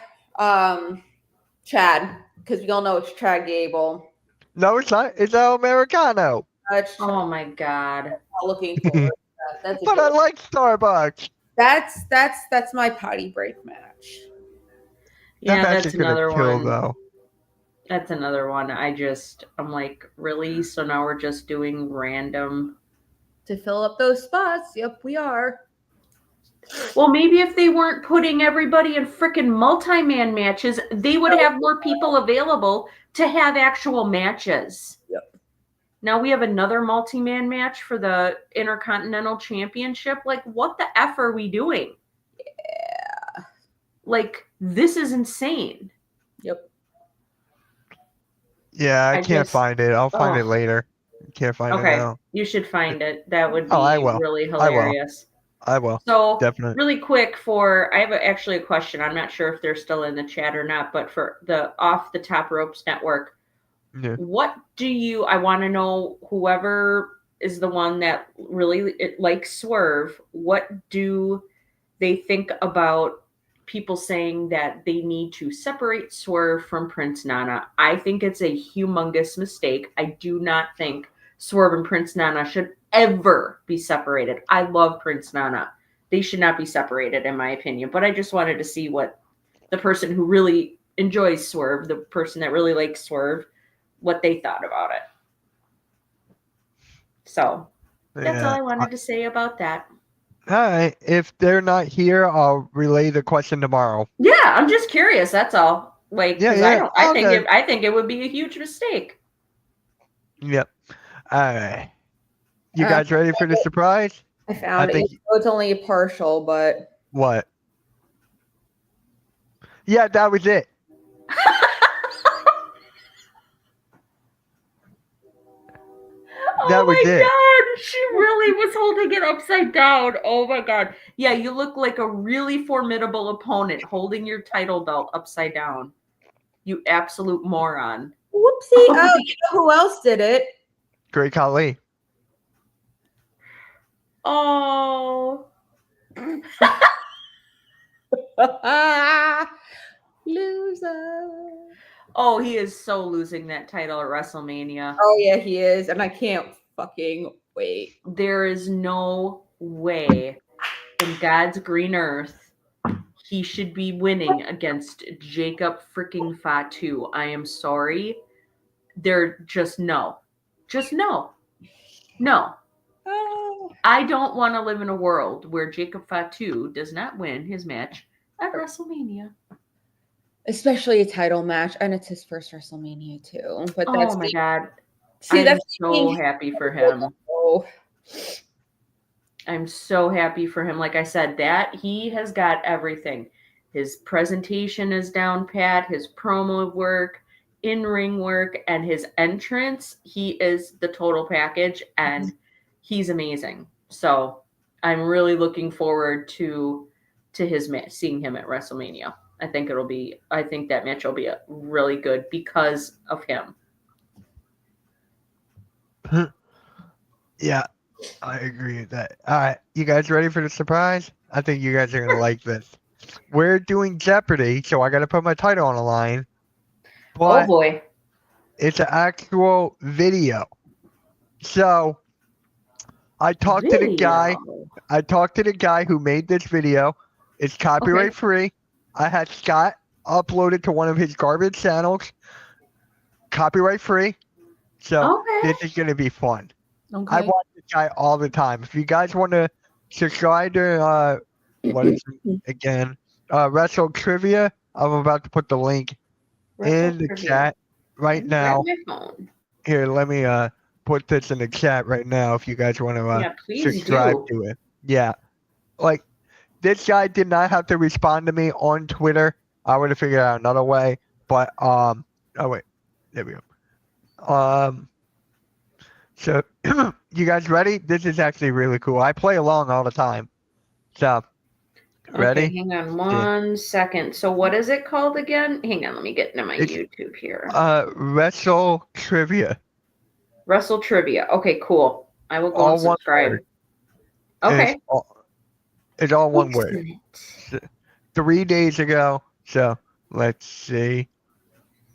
S2: Chad, because we all know it's Chad Gable.
S3: No, it's not. It's El Americano.
S1: Oh my God.
S2: Not looking forward to that.
S3: But I like Starbucks.
S2: That's my potty break match.
S1: Yeah,
S3: That match
S1: that's
S3: is gonna
S1: another
S3: kill,
S1: one.
S3: though.
S1: That's another one. I'm like, really? So now we're just doing random.
S2: To fill up those spots. Yep, we are.
S1: Well, maybe if they weren't putting everybody in freaking multi-man matches, they would have more people available to have actual matches.
S2: Yep.
S1: Now we have another multi-man match for the Intercontinental Championship. Like, what the F are we doing?
S2: Yeah.
S1: Like, this is insane.
S2: Yep.
S3: Yeah, I can't find it. I'll find it later. Can't find it now.
S1: You should find it. That would be
S3: I will.
S1: really hilarious.
S3: I will.
S1: So,
S3: Definitely.
S1: really quick I have actually a question. I'm not sure if they're still in the chat or not, but for the Off the Top Ropes Network,
S3: Yeah.
S1: I want to know, whoever is the one that really likes Swerve, what do they think about people saying that they need to separate Swerve from Prince Nana? I think it's a humongous mistake. I do not think Swerve and Prince Nana should ever be separated. I love Prince Nana. They should not be separated, in my opinion. But I just wanted to see what the person who really enjoys Swerve, the person that really likes Swerve, what they thought about it. So that's all I wanted to say about that.
S3: All right. If they're not here, I'll relay the question tomorrow.
S1: Yeah, I'm just curious. That's all. Like, I think it would be a huge mistake.
S3: Yep. All right. You guys ready for the surprise?
S2: I found it. It's only a partial, but
S3: what? Yeah, that was it.
S1: Oh my God, she really was holding it upside down. Oh my God. Yeah, you look like a really formidable opponent holding your title belt upside down. You absolute moron.
S2: Whoopsie. Oh, you know who else did it?
S3: Great Khali.
S1: Oh.
S2: Loser.
S1: Oh, he is so losing that title at WrestleMania.
S2: Oh, yeah, he is. And I can't fucking wait.
S1: There is no way in God's green earth he should be winning against Jacob freaking Fatu. I am sorry. They're just no. Just no. No.
S2: Oh.
S1: I don't want to live in a world where Jacob Fatu does not win his match at WrestleMania.
S2: Especially a title match, and it's his first WrestleMania too. But that's
S1: my God!
S2: See,
S1: I'm so happy for him.
S2: Oh.
S1: I'm so happy for him. Like I said, that he has got everything. His presentation is down pat. His promo work, in-ring work, and his entrance. He is the total package, and he's amazing. So I'm really looking forward to his match, seeing him at WrestleMania. I think that match will be really good because of him.
S3: Yeah, I agree with that. All right, you guys ready for the surprise? I think you guys are going to like this. We're doing Jeopardy, so I got to put my title on the line. But
S1: oh boy.
S3: It's an actual video. So I talked to the guy who made this video. It's copyright free. I had Scott upload it to one of his garbage channels. Copyright free. So
S1: Okay.
S3: this is gonna be fun. I
S2: Okay.
S3: watch this guy all the time. If you guys want to subscribe to what is it again? Wrestle Trivia. I'm about to put the link in the chat right now.
S1: Grab my phone.
S3: Here, let me put this in the chat right now if you guys want to
S1: Yeah, please
S3: subscribe
S1: do.
S3: to it. Yeah. Like this guy did not have to respond to me on Twitter. I would have figured out another way. But oh wait. There we go. So you guys ready? This is actually really cool. I play along all the time. So ready?
S1: Okay, hang on one second. So what is it called again? Hang on, let me get into my
S3: It's,
S1: YouTube here.
S3: Wrestle Trivia.
S1: Wrestle Trivia. Okay, cool. I will go
S3: All
S1: and
S3: one
S1: subscribe.
S3: word.
S1: Okay.
S3: It's all one word.
S1: Excellent.
S3: 3 days ago. So let's see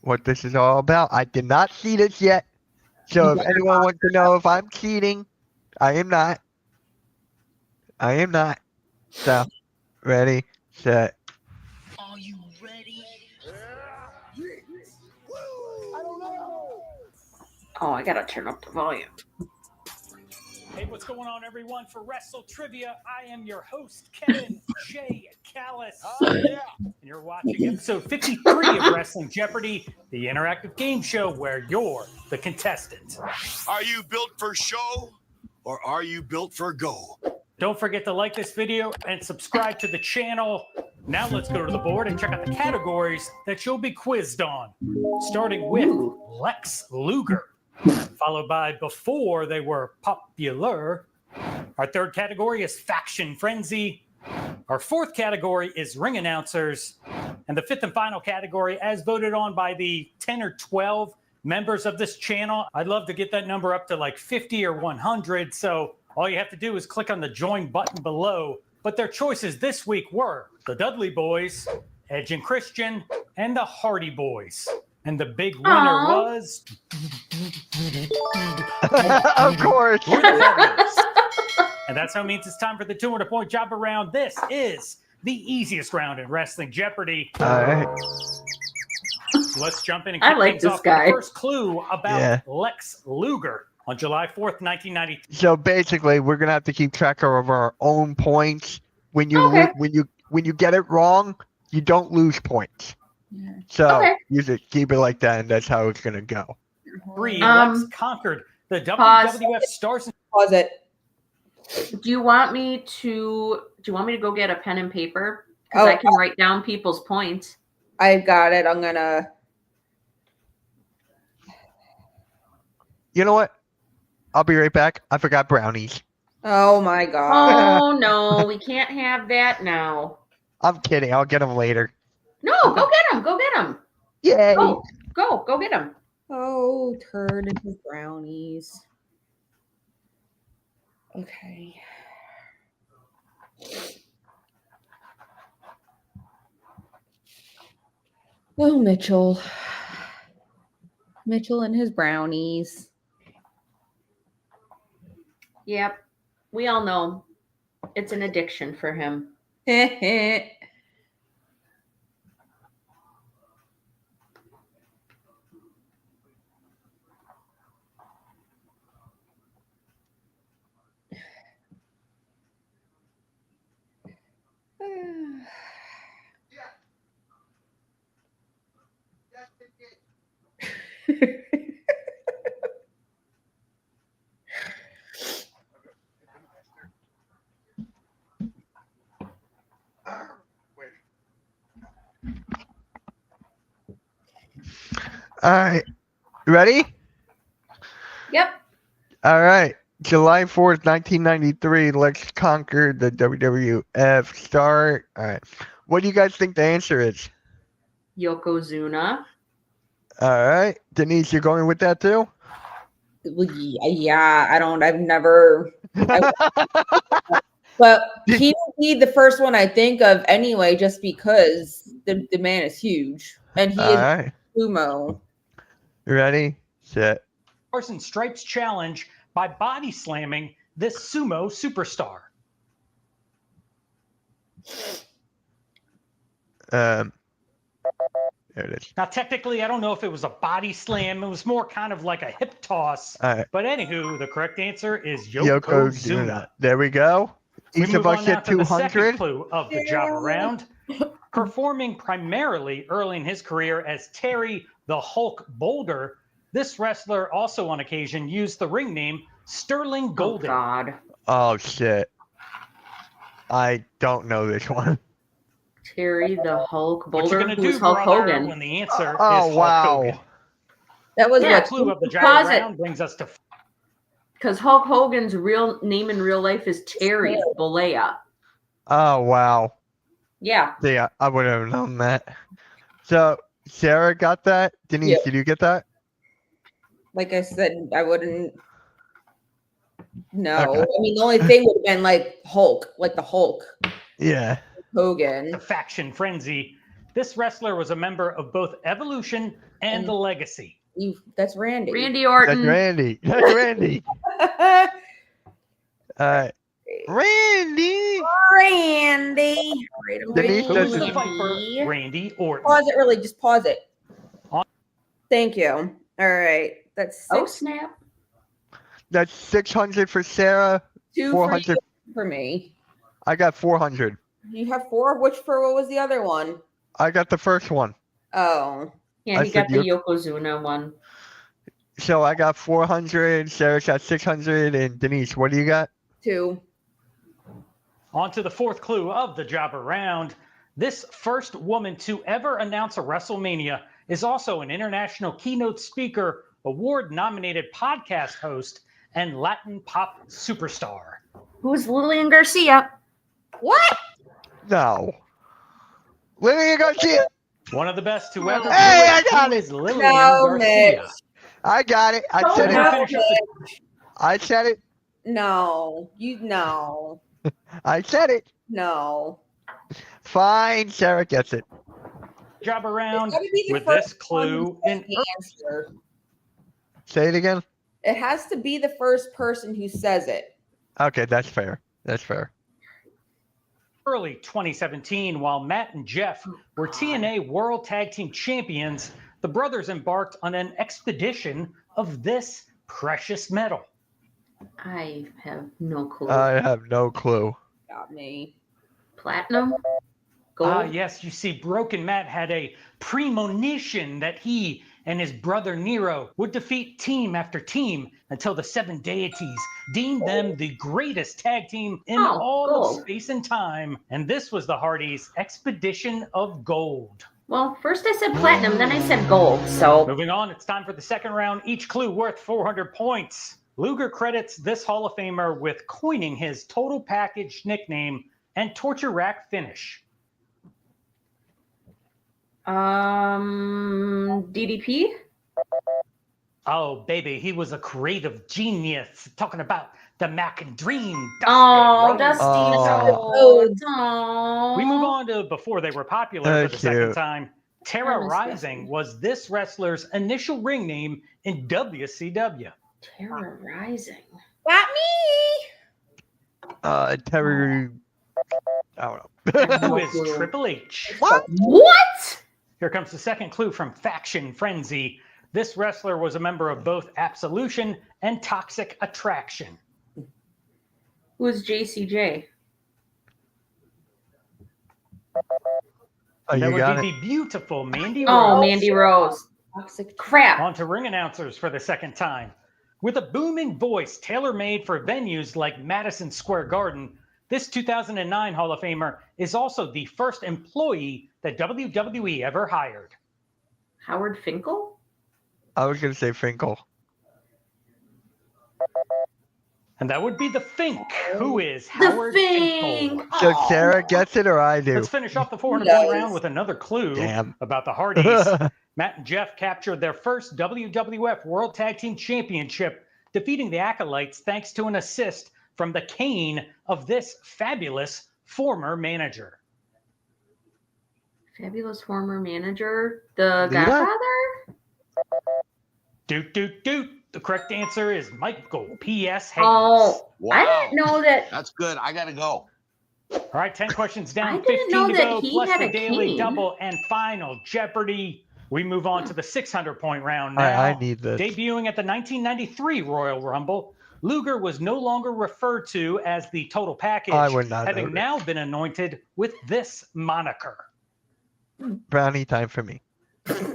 S3: what this is all about. I did not see this yet. So if anyone wants to know if I'm cheating, I am not. I am not. So ready, set.
S4: Are you ready?
S1: Oh, I gotta turn up the volume.
S5: Hey, what's going on, everyone? For Wrestle Trivia, I am your host, Kevin J. Callis. And you're watching episode 53 of Wrestling Jeopardy, the interactive game show where you're the contestant.
S4: Are you built for show or are you built for go?
S5: Don't forget to like this video and subscribe to the channel. Now let's go to the board and check out the categories that you'll be quizzed on. Starting with Lex Luger, followed by Before They Were Popular. Our third category is Faction Frenzy. Our fourth category is Ring Announcers. And the fifth and final category, as voted on by the 10 or 12 members of this channel, I'd love to get that number up to like 50 or 100. So all you have to do is click on the join button below. But their choices this week were the Dudley Boys, Edge and Christian, and the Hardy Boys. And the big winner was...
S3: Of course.
S5: We're the Hardys. And that's how it means it's time for the 200-point job round. This is the easiest round in Wrestling Jeopardy.
S3: All right.
S5: So let's jump in and
S1: I
S5: kick
S1: like
S5: things
S1: this
S5: off
S1: guy.
S5: with the first clue about
S3: Yeah.
S5: Lex Luger. On July 4th, 1992.
S3: So basically, we're gonna have to keep track of our own points. When you
S1: Okay.
S3: when you get it wrong, you don't lose points.
S2: Yeah.
S3: So
S1: Okay.
S3: you just keep it like that, and that's how it's gonna go.
S5: Lex conquered the
S1: Pause.
S5: WWF Stars.
S2: Pause it.
S1: Do you want me to go get a pen and paper? Because
S2: Oh,
S1: I can write down people's points.
S2: I got it. I'm gonna.
S3: You know what? I'll be right back. I forgot brownies.
S2: Oh my god.
S1: Oh no, we can't have that now.
S3: I'm kidding. I'll get them later.
S1: No, go get them. Go get them.
S3: Yay!
S1: Go get them.
S2: Oh, turd and his brownies. Okay. Oh, Mitchell. Mitchell and his brownies.
S1: Yep, we all know it's an addiction for him.
S3: All right. Ready?
S1: Yep.
S3: All right. July 4th, 1993, Lex conquered the WWF Star. All right. What do you guys think the answer is?
S1: Yokozuna.
S3: All right. Denise, you're going with that too?
S2: Well, yeah, I've never. But he would be the first one I think of anyway, just because the man is huge. And he
S3: All
S2: is
S3: right.
S2: sumo.
S3: Ready? Set.
S5: Stars and Stripes challenge by body slamming this sumo superstar.
S3: There it is.
S5: Now, technically, I don't know if it was a body slam. It was more kind of like a hip toss.
S3: All right.
S5: But anywho, the correct answer is Yokozuna.
S3: Yokozuna. There we go.
S5: We
S3: Each
S5: move
S3: of us
S5: on now
S3: get
S5: to the second
S3: 200.
S5: clue of the Java round. Performing primarily early in his career as Terry the Hulk Boulder, this wrestler also on occasion used the ring name Sterling
S1: Oh,
S5: Golden.
S1: God.
S3: Oh, shit. I don't know this one.
S1: Terry the Hulk
S5: What you
S1: Boulder.
S5: gonna
S1: Who's
S5: do,
S1: Hulk
S5: brother,
S1: Hogan?
S5: when the answer
S3: Oh,
S5: is Hulk
S3: wow.
S5: Hogan?
S2: That was
S1: Yeah.
S5: The clue of the
S1: Pause
S5: Java
S1: it.
S5: round brings us to
S1: Because Hulk Hogan's real name in real life is Terry Bollea.
S3: Oh, wow.
S1: Yeah.
S3: Yeah, I would have known that. So, Sarah got that? Denise,
S2: Yeah.
S3: did you get that?
S2: Like I said, I wouldn't. No,
S3: Okay.
S2: I mean the only thing would have been like Hulk, like the Hulk
S3: Yeah.
S2: Hogan.
S5: the Faction Frenzy. This wrestler was a member of both Evolution and the Legacy.
S2: That's Randy.
S1: Randy
S3: That's
S1: Orton.
S3: Randy. That's Randy. All right. Randy.
S2: Randy.
S3: Denise
S5: Who is the
S3: doesn't-
S5: Viper? Randy Orton.
S2: Pause it, really. Just pause it.
S5: On-
S2: Thank you. All right, that's
S1: Oh,
S2: 6,
S1: snap.
S3: That's 600 for Sarah.
S2: 2
S3: 400.
S2: for me.
S3: I got 400.
S2: You have 4. What was the other one?
S3: I got the first one.
S2: Oh,
S1: Yeah,
S3: I
S1: he got
S3: said
S1: the Yokozuna one.
S3: So I got 400. Sarah got 600. And Denise, what do you got?
S2: 2.
S5: On to the fourth clue of the Jobber round. This first woman to ever announce a WrestleMania is also an international keynote speaker, award-nominated podcast host, and Latin pop superstar.
S1: Who's Lillian Garcia?
S2: What?
S3: No. Lillian Garcia.
S5: One of the best to ever.
S3: Hey,
S5: do
S3: I got
S5: Who
S3: it.
S5: is Lillian
S2: No,
S5: Garcia.
S2: Mitch.
S3: I got it. I
S1: Oh,
S3: said
S5: We're gonna
S3: it.
S5: finish up the-
S3: I said it.
S2: No,
S3: I said it.
S2: no.
S3: Fine. Sarah gets it.
S5: Jobber round
S2: It's gotta be the
S5: with
S2: first
S5: this clue
S2: one
S5: in
S2: who says the answer.
S3: Say it again.
S2: It has to be the first person who says it.
S3: Okay, that's fair. That's fair.
S5: early 2017, while Matt and Jeff were TNA World Tag Team Champions, the brothers embarked on an expedition of this precious metal.
S1: I have no clue.
S3: I have no clue.
S2: Got me.
S1: Platinum? Gold?
S5: Yes, you see, Broken Matt had a premonition that he and his brother Nero would defeat team after team until the seven deities deemed them the greatest tag team in
S1: Oh,
S5: all
S1: gold.
S5: of space and time. And this was the Hardys' Expedition of Gold.
S1: Well, first I said platinum, then I said gold. So
S5: Moving on, it's time for the second round. Each clue worth 400 points. Luger credits this Hall of Famer with coining his total package nickname and torture rack finish.
S1: DDP?
S5: Oh, baby, he was a creative genius. Talking about the Mac and Dream. Dusty
S1: Oh,
S5: Rhodes.
S1: Dusty
S3: Oh.
S1: Rhodes. Oh.
S5: We move on to before they were popular for the second
S3: Cute.
S5: time. Terra
S1: I miss
S5: Rising
S1: Dusty.
S5: was this wrestler's initial ring name in WCW.
S1: Terra Rising.
S2: Got me.
S3: Terry. I don't know.
S5: Who is Triple H?
S3: What?
S1: What?
S5: Here comes the second clue from Faction Frenzy. This wrestler was a member of both Absolution and Toxic Attraction.
S1: Who's JCJ?
S3: Oh,
S5: That
S3: you
S5: would
S3: got
S5: be
S3: it.
S5: the beautiful Mandy
S1: Oh,
S5: Rose.
S1: Mandy Rose.
S2: Toxic.
S1: Crap.
S5: On to ring announcers for the second time. With a booming voice tailor-made for venues like Madison Square Garden, this 2009 Hall of Famer is also the first employee that WWE ever hired.
S1: Howard Finkel?
S3: I was gonna say Finkel.
S5: And that would be the Fink, who is
S1: The
S5: Howard
S1: Fink.
S5: Finkel.
S3: So
S1: Oh.
S3: Sarah gets it or I do?
S5: Let's finish off the 400
S2: Yes.
S5: point round with another clue
S3: Damn.
S5: about the Hardys. Matt and Jeff captured their first WWF World Tag Team Championship, defeating the Acolytes thanks to an assist from the cane of this fabulous former manager.
S1: Fabulous former manager. The
S3: Lita?
S1: Godfather?
S5: Doot, doot, doot. The correct answer is Michael P.S. Hayes.
S1: Oh,
S4: Wow.
S1: I didn't know that.
S4: That's good. I gotta go.
S5: All right, 10 questions down,
S1: I
S5: 15
S1: didn't know
S5: to
S1: that
S5: go,
S1: he
S5: plus
S1: had
S5: the
S1: a
S5: daily
S1: cane.
S5: double and final Jeopardy. We move on to the 600-point round now.
S3: I need this.
S5: Debuting at the 1993 Royal Rumble, Luger was no longer referred to as the Total Package,
S3: I would not know
S5: having
S3: that.
S5: now been anointed with this moniker.
S3: Brownie time for me.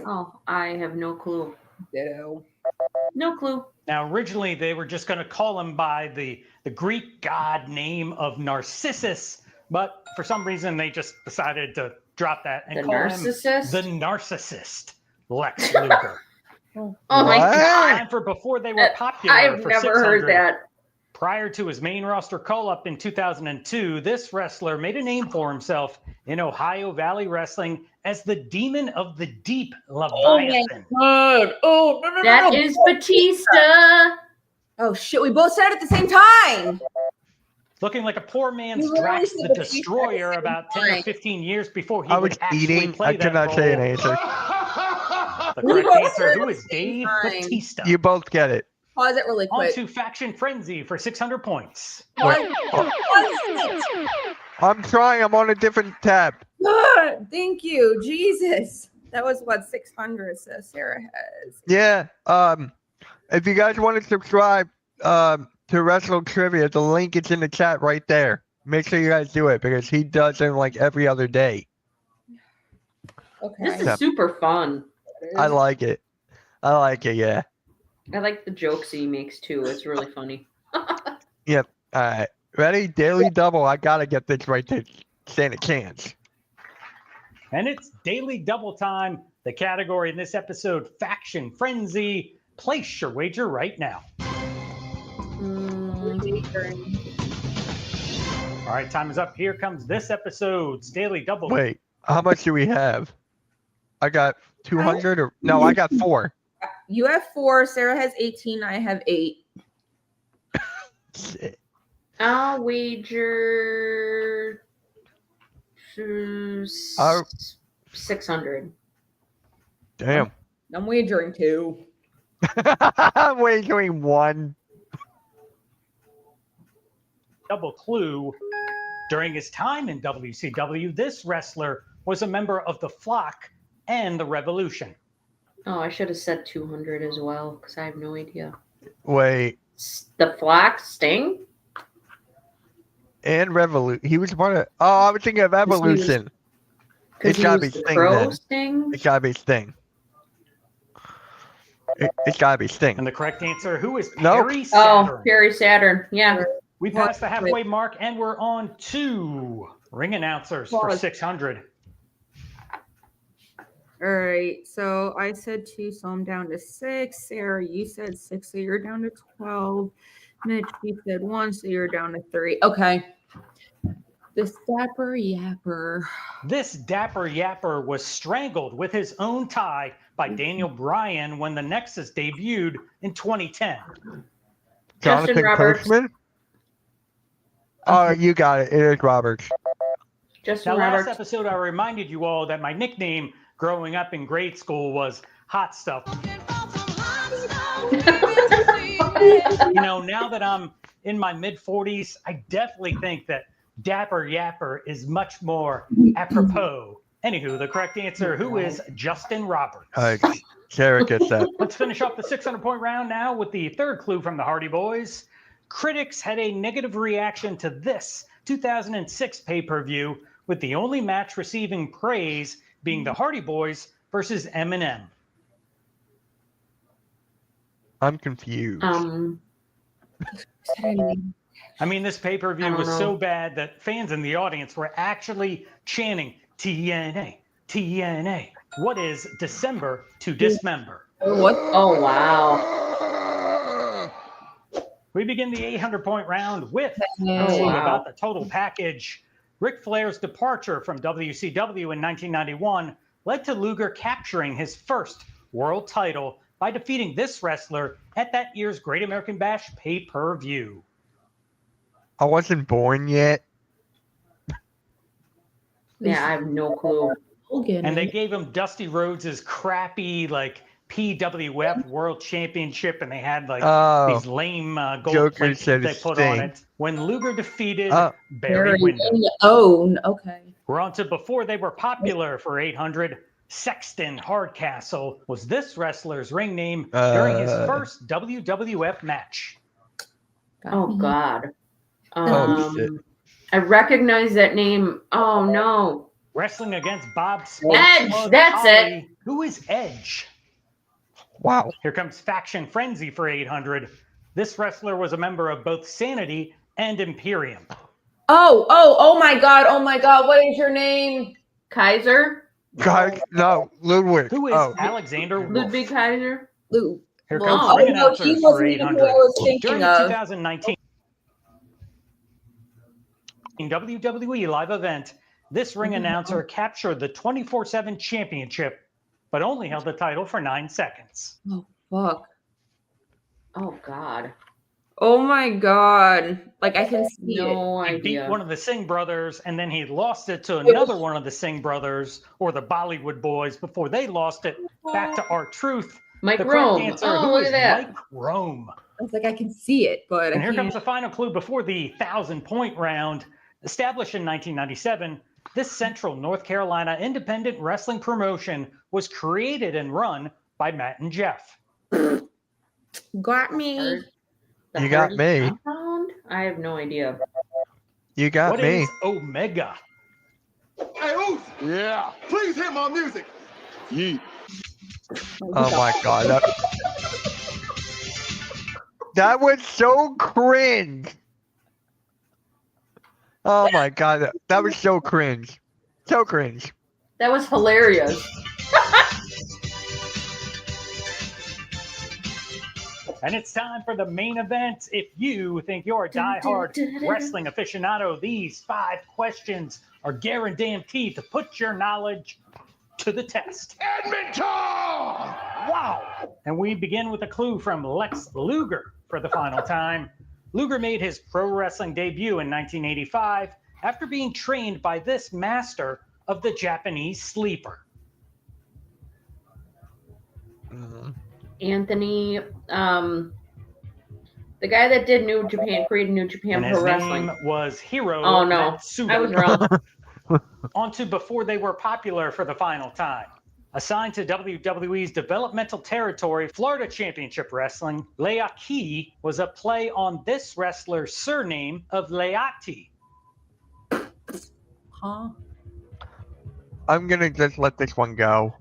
S1: Oh, I have no clue.
S2: Ditto.
S1: No clue.
S5: Now, originally, they were just going to call him by the Greek god name of Narcissus, but for some reason, they just decided to drop that and
S1: The
S5: call
S1: narcissist?
S5: him the Narcissist, Lex Luger.
S1: Oh my
S3: What?
S1: god.
S5: And for before they were popular
S1: I've
S5: for
S1: never
S5: 600,
S1: heard that.
S5: prior to his main roster call-up in 2002, this wrestler made a name for himself in Ohio Valley Wrestling as the Demon of the Deep, Leviathan.
S2: God. Oh, no, no, no,
S1: That
S2: no.
S1: is Batista.
S2: Oh, shit. We both said it at the same time.
S5: Looking like a poor man's
S2: You literally
S5: Drax
S2: said
S5: the
S2: Batista
S5: Destroyer
S2: at the
S5: about
S2: same
S5: 10 or
S2: time.
S5: 15 years before he
S3: I was
S5: would actually
S3: eating.
S5: play
S3: I
S5: that
S3: could not
S5: role.
S3: say an answer.
S5: The
S2: We
S5: correct
S2: both
S5: answer,
S2: said
S5: who
S2: it
S5: is
S2: at the same
S5: Dave
S2: time.
S5: Batista.
S3: You both get it.
S2: Pause it really
S5: On
S2: quick.
S5: to Faction Frenzy for 600 points.
S3: Wait. I'm trying. I'm on a different tab.
S2: God, thank you. Jesus. That was what 600 says Sarah has.
S3: Yeah. If you guys want to subscribe to Wrestle Trivia, the link is in the chat right there. Make sure you guys do it because he does them like every other day.
S2: Okay.
S1: This
S3: Yeah.
S1: is super fun.
S3: I like it. I like it. Yeah.
S1: I like the jokes he makes too. It's really funny.
S3: All right. Ready? Daily double. I gotta get this right to stand a chance.
S5: And it's Daily Double Time. The category in this episode, Faction Frenzy. Place your wager right now. All right, time is up. Here comes this episode's Daily Double.
S3: Wait. How much do we have? I got 200 or no? I got 4.
S2: You have 4. Sarah has 18. I have 8.
S3: Shit.
S1: I'll wager to
S3: Oh.
S1: 600.
S3: Damn.
S2: I'm wagering 2.
S3: I'm wagering 1.
S5: Double clue. During his time in WCW, this wrestler was a member of the Flock and the Revolution.
S1: Oh, I should have said 200 as well because I have no idea.
S3: Wait.
S1: The Flock Sting?
S3: And Revolution. He was part of. Oh, I was thinking of Evolution.
S1: Because
S3: It's
S1: he
S3: gotta
S1: was
S3: be
S1: the
S3: Sting
S1: Crow
S3: then.
S1: Sting?
S3: It's gotta be Sting. It's gotta be Sting.
S5: And the correct answer, who is
S3: No.
S5: Perry
S1: Oh,
S5: Saturn?
S1: Perry Saturn. Yeah.
S5: We passed the halfway mark and we're on 2 ring announcers for
S2: Pause.
S5: 600.
S2: All right. So I said 2, so I'm down to 6. Sarah, you said 6, so you're down to 12. Mitch, you said 1, so you're down to 3. Okay. The Dapper Yapper.
S5: This dapper yapper was strangled with his own tie by Daniel Bryan when the Nexus debuted in 2010.
S3: Jonathan
S1: Roberts.
S3: Coachman? Oh, you got it. It is Roberts.
S1: Justin
S5: Now, last
S1: Roberts.
S5: episode, I reminded you all that my nickname growing up in grade school was Hot Stuff. You know, now that I'm in my mid-40s, I definitely think that Dapper Yapper is much more apropos. Anywho, the correct answer, who is Justin Roberts?
S3: Sarah gets that.
S5: Let's finish off the 600-point round now with the third clue from the Hardy Boys. Critics had a negative reaction to this 2006 pay-per-view, with the only match receiving praise being the Hardy Boys versus Eminem.
S3: I'm confused.
S5: I mean, this
S1: I
S5: pay-per-view
S1: don't
S5: was
S1: know.
S5: so bad that fans in the audience were actually chanting TNA, TNA. What is December to dismember?
S2: What?
S1: Oh, wow.
S5: We begin the 800-point round with a
S1: Oh,
S5: clue
S1: wow.
S5: about the total package. Ric Flair's departure from WCW in 1991 led to Luger capturing his first world title by defeating this wrestler at that year's Great American Bash pay-per-view.
S3: I wasn't born yet.
S1: Yeah, I have no clue.
S2: Hogan.
S5: And they gave him Dusty Rhodes' crappy, like, PWF World Championship, and they had, like,
S3: Oh,
S5: these lame gold
S3: Joker
S5: plates
S3: said
S5: they
S3: it's
S5: put
S3: Sting.
S5: on it. When Luger defeated
S3: Oh.
S5: Barry Windham.
S2: Oh, okay.
S5: We're on to before they were popular for 800. Sexton Hardcastle was this wrestler's ring name during his first WWF match.
S1: Oh God.
S3: shit.
S1: I recognize that name. Oh no.
S5: Wrestling against Bob
S1: Edge,
S5: Spokesmug
S1: that's
S5: Holly. Who is Edge?
S3: Wow.
S5: Here comes Faction Frenzy for 800. This wrestler was a member of both Sanity and Imperium.
S2: Oh my God. What is your name?
S1: Kaiser?
S3: Guys, no, Ludwig.
S5: Who is
S3: Oh,
S5: Alexander Wolf?
S1: Ludwig Kaiser?
S2: Lou.
S5: Here
S2: Well,
S5: comes ring
S2: no, he
S5: announcers
S2: wasn't
S5: for
S2: even
S5: 800.
S2: who I was
S5: During
S2: thinking
S5: the
S2: of.
S5: 2019 WWE live event, this ring announcer captured the 24/7 championship, but only held the title for 9 seconds.
S2: Oh, fuck.
S1: Oh God.
S2: Oh my God. Like, I can see it.
S1: No
S5: He beat
S1: idea.
S5: one of the Singh brothers, and then he lost it to
S2: was-
S5: another one of the Singh brothers, or the Bollywood boys, before they lost it back to R-Truth.
S1: Mike
S5: The correct
S1: Rome.
S5: answer,
S1: Oh,
S5: who
S1: look
S5: is
S1: at that.
S5: Mike Rome.
S2: I was like, I can see it, but
S5: And
S2: I
S5: here
S2: can't.
S5: comes the final clue before the 1,000-point round. Established in 1997, this Central North Carolina independent wrestling promotion was created and run by Matt and Jeff.
S2: Got me.
S1: The
S3: You got
S1: Hardy
S3: me.
S1: Compound? I have no idea.
S3: you got
S5: What
S3: me.
S5: is Omega?
S4: Hey, Oos! Yeah. Please hit my music. Yeet.
S3: Oh my God. That was so cringe. Oh my God. That was so cringe. So cringe.
S1: That was hilarious.
S5: And it's time for the main event. If you think you're a diehard wrestling aficionado, these 5 questions are guaranteed to put your knowledge to the test.
S4: Edmonton!
S5: Wow. And we begin with a clue from Lex Luger for the final time. Luger made his pro wrestling debut in 1985 after being trained by this master of the Japanese sleeper.
S1: Anthony, the guy that did New Japan, created New Japan
S5: And his
S1: Pro Wrestling.
S5: name was Hiro
S1: Oh no,
S5: Matsuda.
S1: I was wrong.
S5: On to before they were popular for the final time. Assigned to WWE's developmental territory, Florida Championship Wrestling, Leaki was a play on this wrestler's surname of Leati.
S2: Huh?
S3: I'm gonna just let this one go.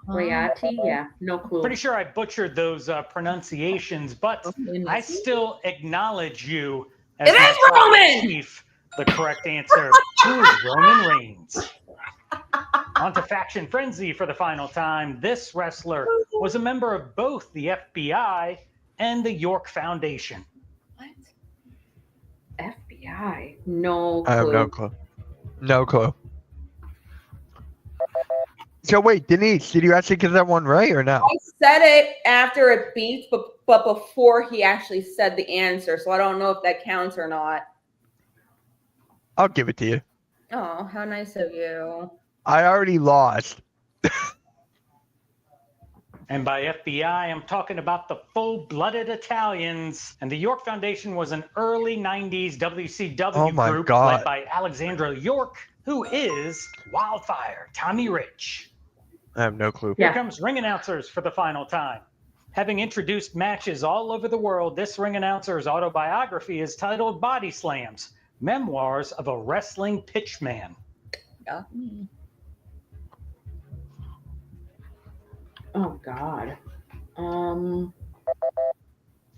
S1: Leati? Yeah, no clue.
S5: Pretty sure I butchered those pronunciations, but I still acknowledge you as
S2: It
S5: my
S2: is
S5: tribal
S2: Roman!
S5: chief. The correct answer is Roman Reigns. On to Faction Frenzy for the final time. This wrestler was a member of both the FBI and the York Foundation.
S2: What?
S1: FBI? No clue.
S3: I have no clue. No clue. So wait, Denise, did you actually get that one right or no?
S2: I said it after it beats, but before he actually said the answer, so I don't know if that counts or not.
S3: I'll give it to you.
S2: Oh, how nice of you.
S3: I already lost.
S5: And by FBI, I'm talking about the full-blooded Italians. And the York Foundation was an early 90s WCW
S3: Oh my
S5: group
S3: God.
S5: led by Alexandra York, who is Wildfire, Tommy Rich.
S3: I have no clue.
S5: Here
S1: Yeah.
S5: comes ring announcers for the final time. Having introduced matches all over the world, this ring announcer's autobiography is titled Body Slams, Memoirs of a Wrestling Pitchman.
S2: Got me.
S1: Oh God.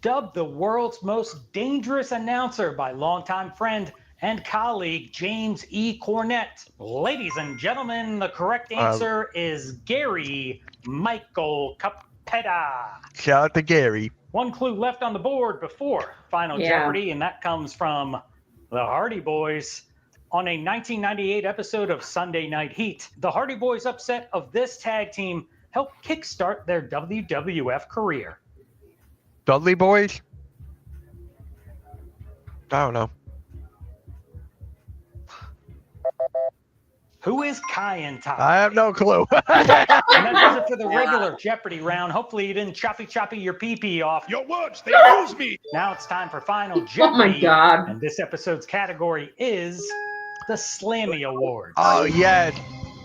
S5: Dubbed the world's most dangerous announcer by longtime friend and colleague James E. Cornette. Ladies and gentlemen, the correct answer is Gary Michael Capetta.
S3: Shout out to Gary.
S5: One clue left on the board before Final
S1: Yeah.
S5: Jeopardy, and that comes from the Hardy Boys. On a 1998 episode of Sunday Night Heat, the Hardy Boys' upset of this tag team helped kickstart their WWF career.
S3: Dudley Boys? I don't know.
S5: Who is Kaientai?
S3: I have no clue.
S5: And that does it for the regular Jeopardy round. Hopefully you didn't choppy your pee-pee off.
S4: Your words, they lose me.
S5: Now it's time for Final
S1: Oh
S5: Jeopardy.
S1: my God.
S5: And this episode's category is the Slammy Awards.
S3: Oh, yes.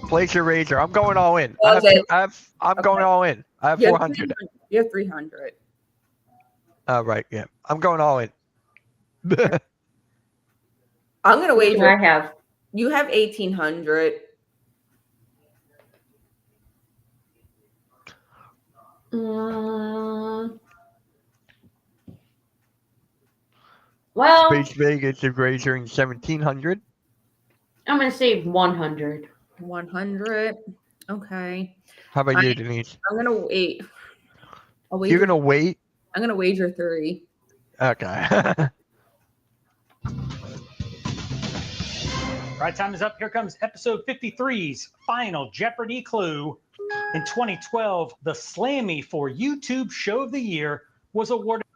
S3: Place your wager. I'm going all in.
S2: Okay.
S3: I'm going all in. I have
S2: You have
S3: 400.
S2: You have 300.
S3: Right. Yeah. I'm going all in.
S2: I'm gonna
S1: What do
S2: wager.
S1: I have?
S2: You have 1,800.
S1: Well,
S3: Space Vegas is wagering 1,700.
S1: I'm going to say 100.
S2: 100. Okay.
S3: How about you, Denise?
S2: I'm gonna wait.
S3: You're gonna wait?
S2: I'm gonna wager 3.
S3: Okay.
S5: All right, time is up. Here comes episode 53's final Jeopardy clue. In 2012, the Slammy for YouTube Show of the Year was awarded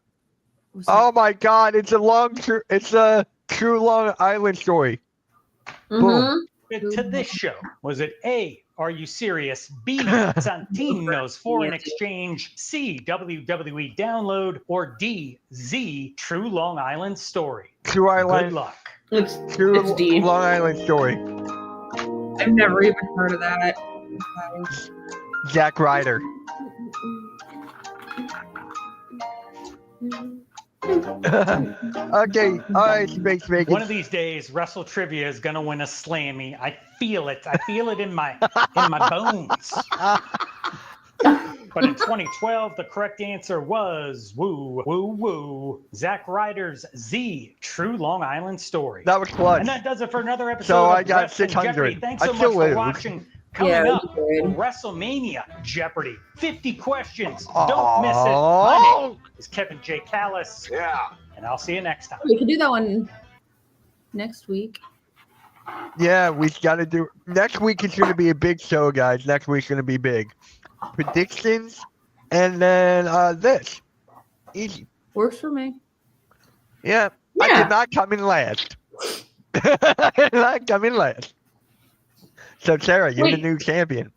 S3: Oh my God! It's a true Long Island story. Boom.
S5: to this show. Was it A, Are You Serious? B, Santino's Foreign Exchange? C, WWE Download? Or D, Z, True Long Island Story?
S3: True
S5: Good
S3: Island.
S5: luck.
S3: True
S1: It's D.
S3: Long Island story.
S2: I've never even heard of that.
S3: Zack Ryder. Okay. All right, Space Vegas.
S5: One of these days, Wrestle Trivia is gonna win a Slammy. I feel it. I feel it in my bones. But in 2012, the correct answer was Zack Ryder's Z, True Long Island Story.
S3: That was clutch.
S5: And that does it for another episode
S3: So
S5: of
S3: I got
S5: Wrestling
S3: 600.
S5: Jeopardy. Thanks
S3: I
S5: so much
S3: still
S5: for
S3: lose.
S5: watching. Coming
S2: Yeah,
S5: up,
S2: you did.
S5: WrestleMania Jeopardy. 50 questions. Don't miss it. My
S3: Oh.
S5: name is Kevin J. Callis,
S4: Yeah.
S5: and I'll see you next time.
S2: We can do that one next week.
S3: Yeah, we got to do. Next week is going to be a big show, guys. Next week's going to be big. Predictions, and then this. Easy.
S2: Works for me.
S3: Yeah. I
S1: Yeah.
S3: did not come in last. I did not come in last. So, Sarah, you're the
S1: Wait.
S3: new champion.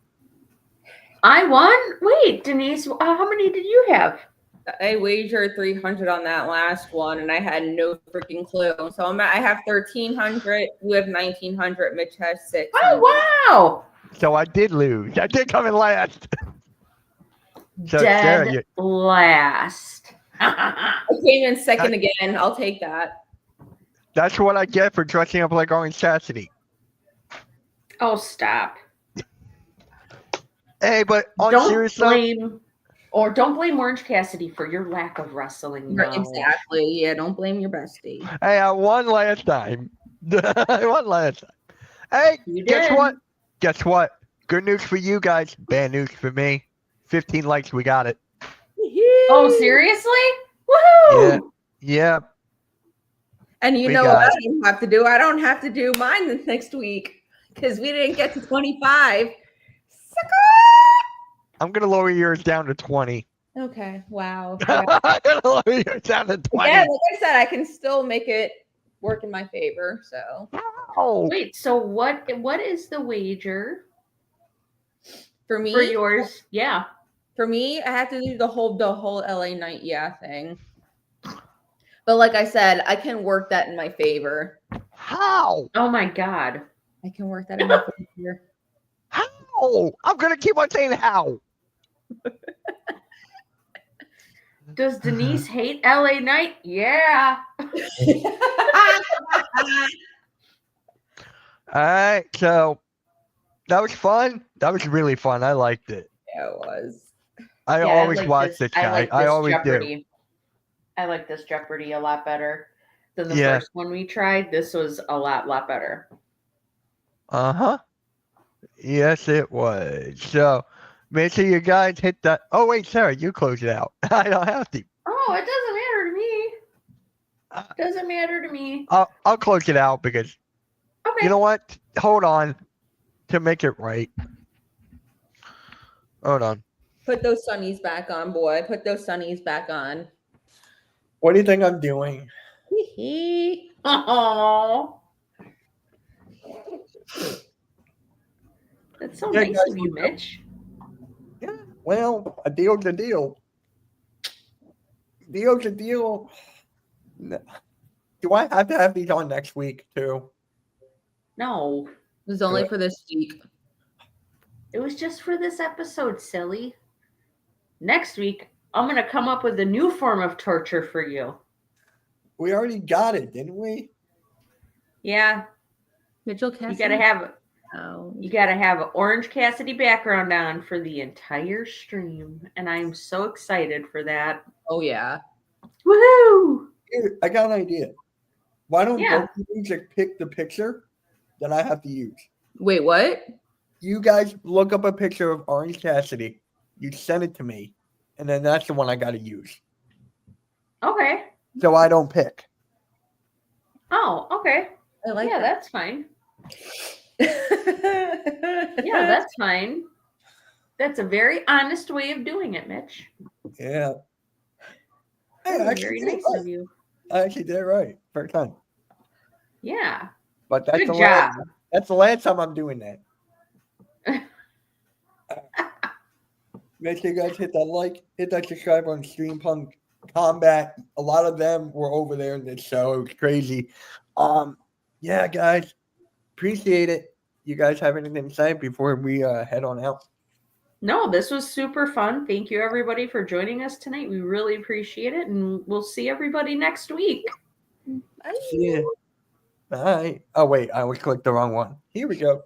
S1: I won? Wait, Denise, how many did you have?
S2: I wagered 300 on that last one, and I had no freaking clue. So I have 1,300. You have 1,900. Mitch has 6.
S1: Oh, wow.
S3: So I did lose. I did come in last. So,
S1: Dead
S3: Sarah, you,
S1: last.
S2: I came in second again. I'll take that.
S3: that's what I get for dressing up like Orange Cassidy.
S1: Oh, stop.
S3: Hey, but on
S1: Don't
S3: serious note,
S1: blame Orange Cassidy for your lack of wrestling knowledge.
S2: Exactly. Yeah, don't blame your bestie.
S3: hey, I won last time. I won last time. Hey,
S1: You
S3: guess
S1: did.
S3: what? Guess what? Good news for you guys. Bad news for me. 15 likes, we got it.
S1: Oh, seriously? Woohoo!
S3: Yeah.
S2: And you
S3: We
S2: know
S3: got
S2: what I
S3: it.
S2: don't have to do? I don't have to do mine this next week because we didn't get to 25. Sucker!
S3: I'm going to lower yours down to 20.
S2: Okay. Wow.
S3: I'm going to lower yours down to 20.
S2: Yeah, like I said, I can still make it work in my favor. So
S3: Oh,
S1: Wait, so what is the wager
S2: for me,
S1: for yours? Yeah.
S2: for me, I have to do the whole LA Night thing. But like I said, I can work that in my favor.
S3: how?
S1: Oh my God.
S2: I can work that in my favor.
S3: How? I'm going to keep on saying how.
S1: Does Denise hate LA Night? Yeah.
S3: All right, so that was fun. That was really fun. I liked it.
S2: Yeah, it was.
S3: I
S1: Yeah,
S3: always
S1: like
S3: watch this guy.
S1: like
S3: I
S1: this
S3: always do.
S1: Jeopardy. I like this Jeopardy a lot better than the
S3: Yeah.
S1: first one we tried. This was a lot better.
S3: Uh-huh. Yes, it was. So make sure you guys hit that. Oh, wait, Sarah, you close it out. I don't have to.
S1: Oh, it doesn't matter to me.
S3: Uh,
S1: Doesn't matter to me.
S3: I'll close it out because
S1: Okay.
S3: you know what? Hold on to make it right. Hold on.
S2: Put those sunnies back on, boy. Put those sunnies back on.
S3: What do you think I'm doing?
S1: Oh. That's so
S3: Yeah,
S1: nice
S3: guys,
S1: of you, Mitch.
S3: Yeah, well, a deal's a deal. Deal's a deal. No. Do I have to have these on next week too?
S1: No.
S2: It was only
S3: Good.
S2: for this week.
S1: It was just for this episode, silly. Next week, I'm going to come up with a new form of torture for you.
S6: We already got it, didn't we?
S1: Yeah,
S2: Mitchell
S1: you
S2: Cassidy.
S1: got to have
S2: Oh.
S1: you got to have Orange Cassidy background on for the entire stream, and I'm so excited for that.
S2: Oh yeah.
S1: Woohoo!
S6: Here, I got an idea. Why don't
S1: Yeah.
S6: both of you just pick the picture that I have to use?
S2: Wait, what?
S6: You guys look up a picture of Orange Cassidy. You send it to me, and then that's the one I got to use.
S1: Okay.
S6: So I don't pick.
S1: Oh, okay.
S2: I like
S1: Yeah,
S2: that.
S1: that's fine. Yeah, that's fine. That's a very honest way of doing it, Mitch.
S6: Yeah. Hey, I
S1: That's
S6: actually
S1: very
S6: did it
S1: nice
S6: right.
S1: of you.
S6: I actually did it right. First time.
S1: Yeah.
S6: But that's
S1: Good
S6: the
S1: job.
S6: that's the last time I'm doing that. Make sure you guys hit that like, hit that subscribe on Stream Punk Combat. A lot of them were over there in this show. It was crazy. Yeah, guys, appreciate it. You guys have anything to say before we head on out?
S1: No, this was super fun. Thank you, everybody, for joining us tonight. We really appreciate it, and we'll see everybody next week.
S6: See ya. Bye. Oh wait, I clicked the wrong one. Here we go.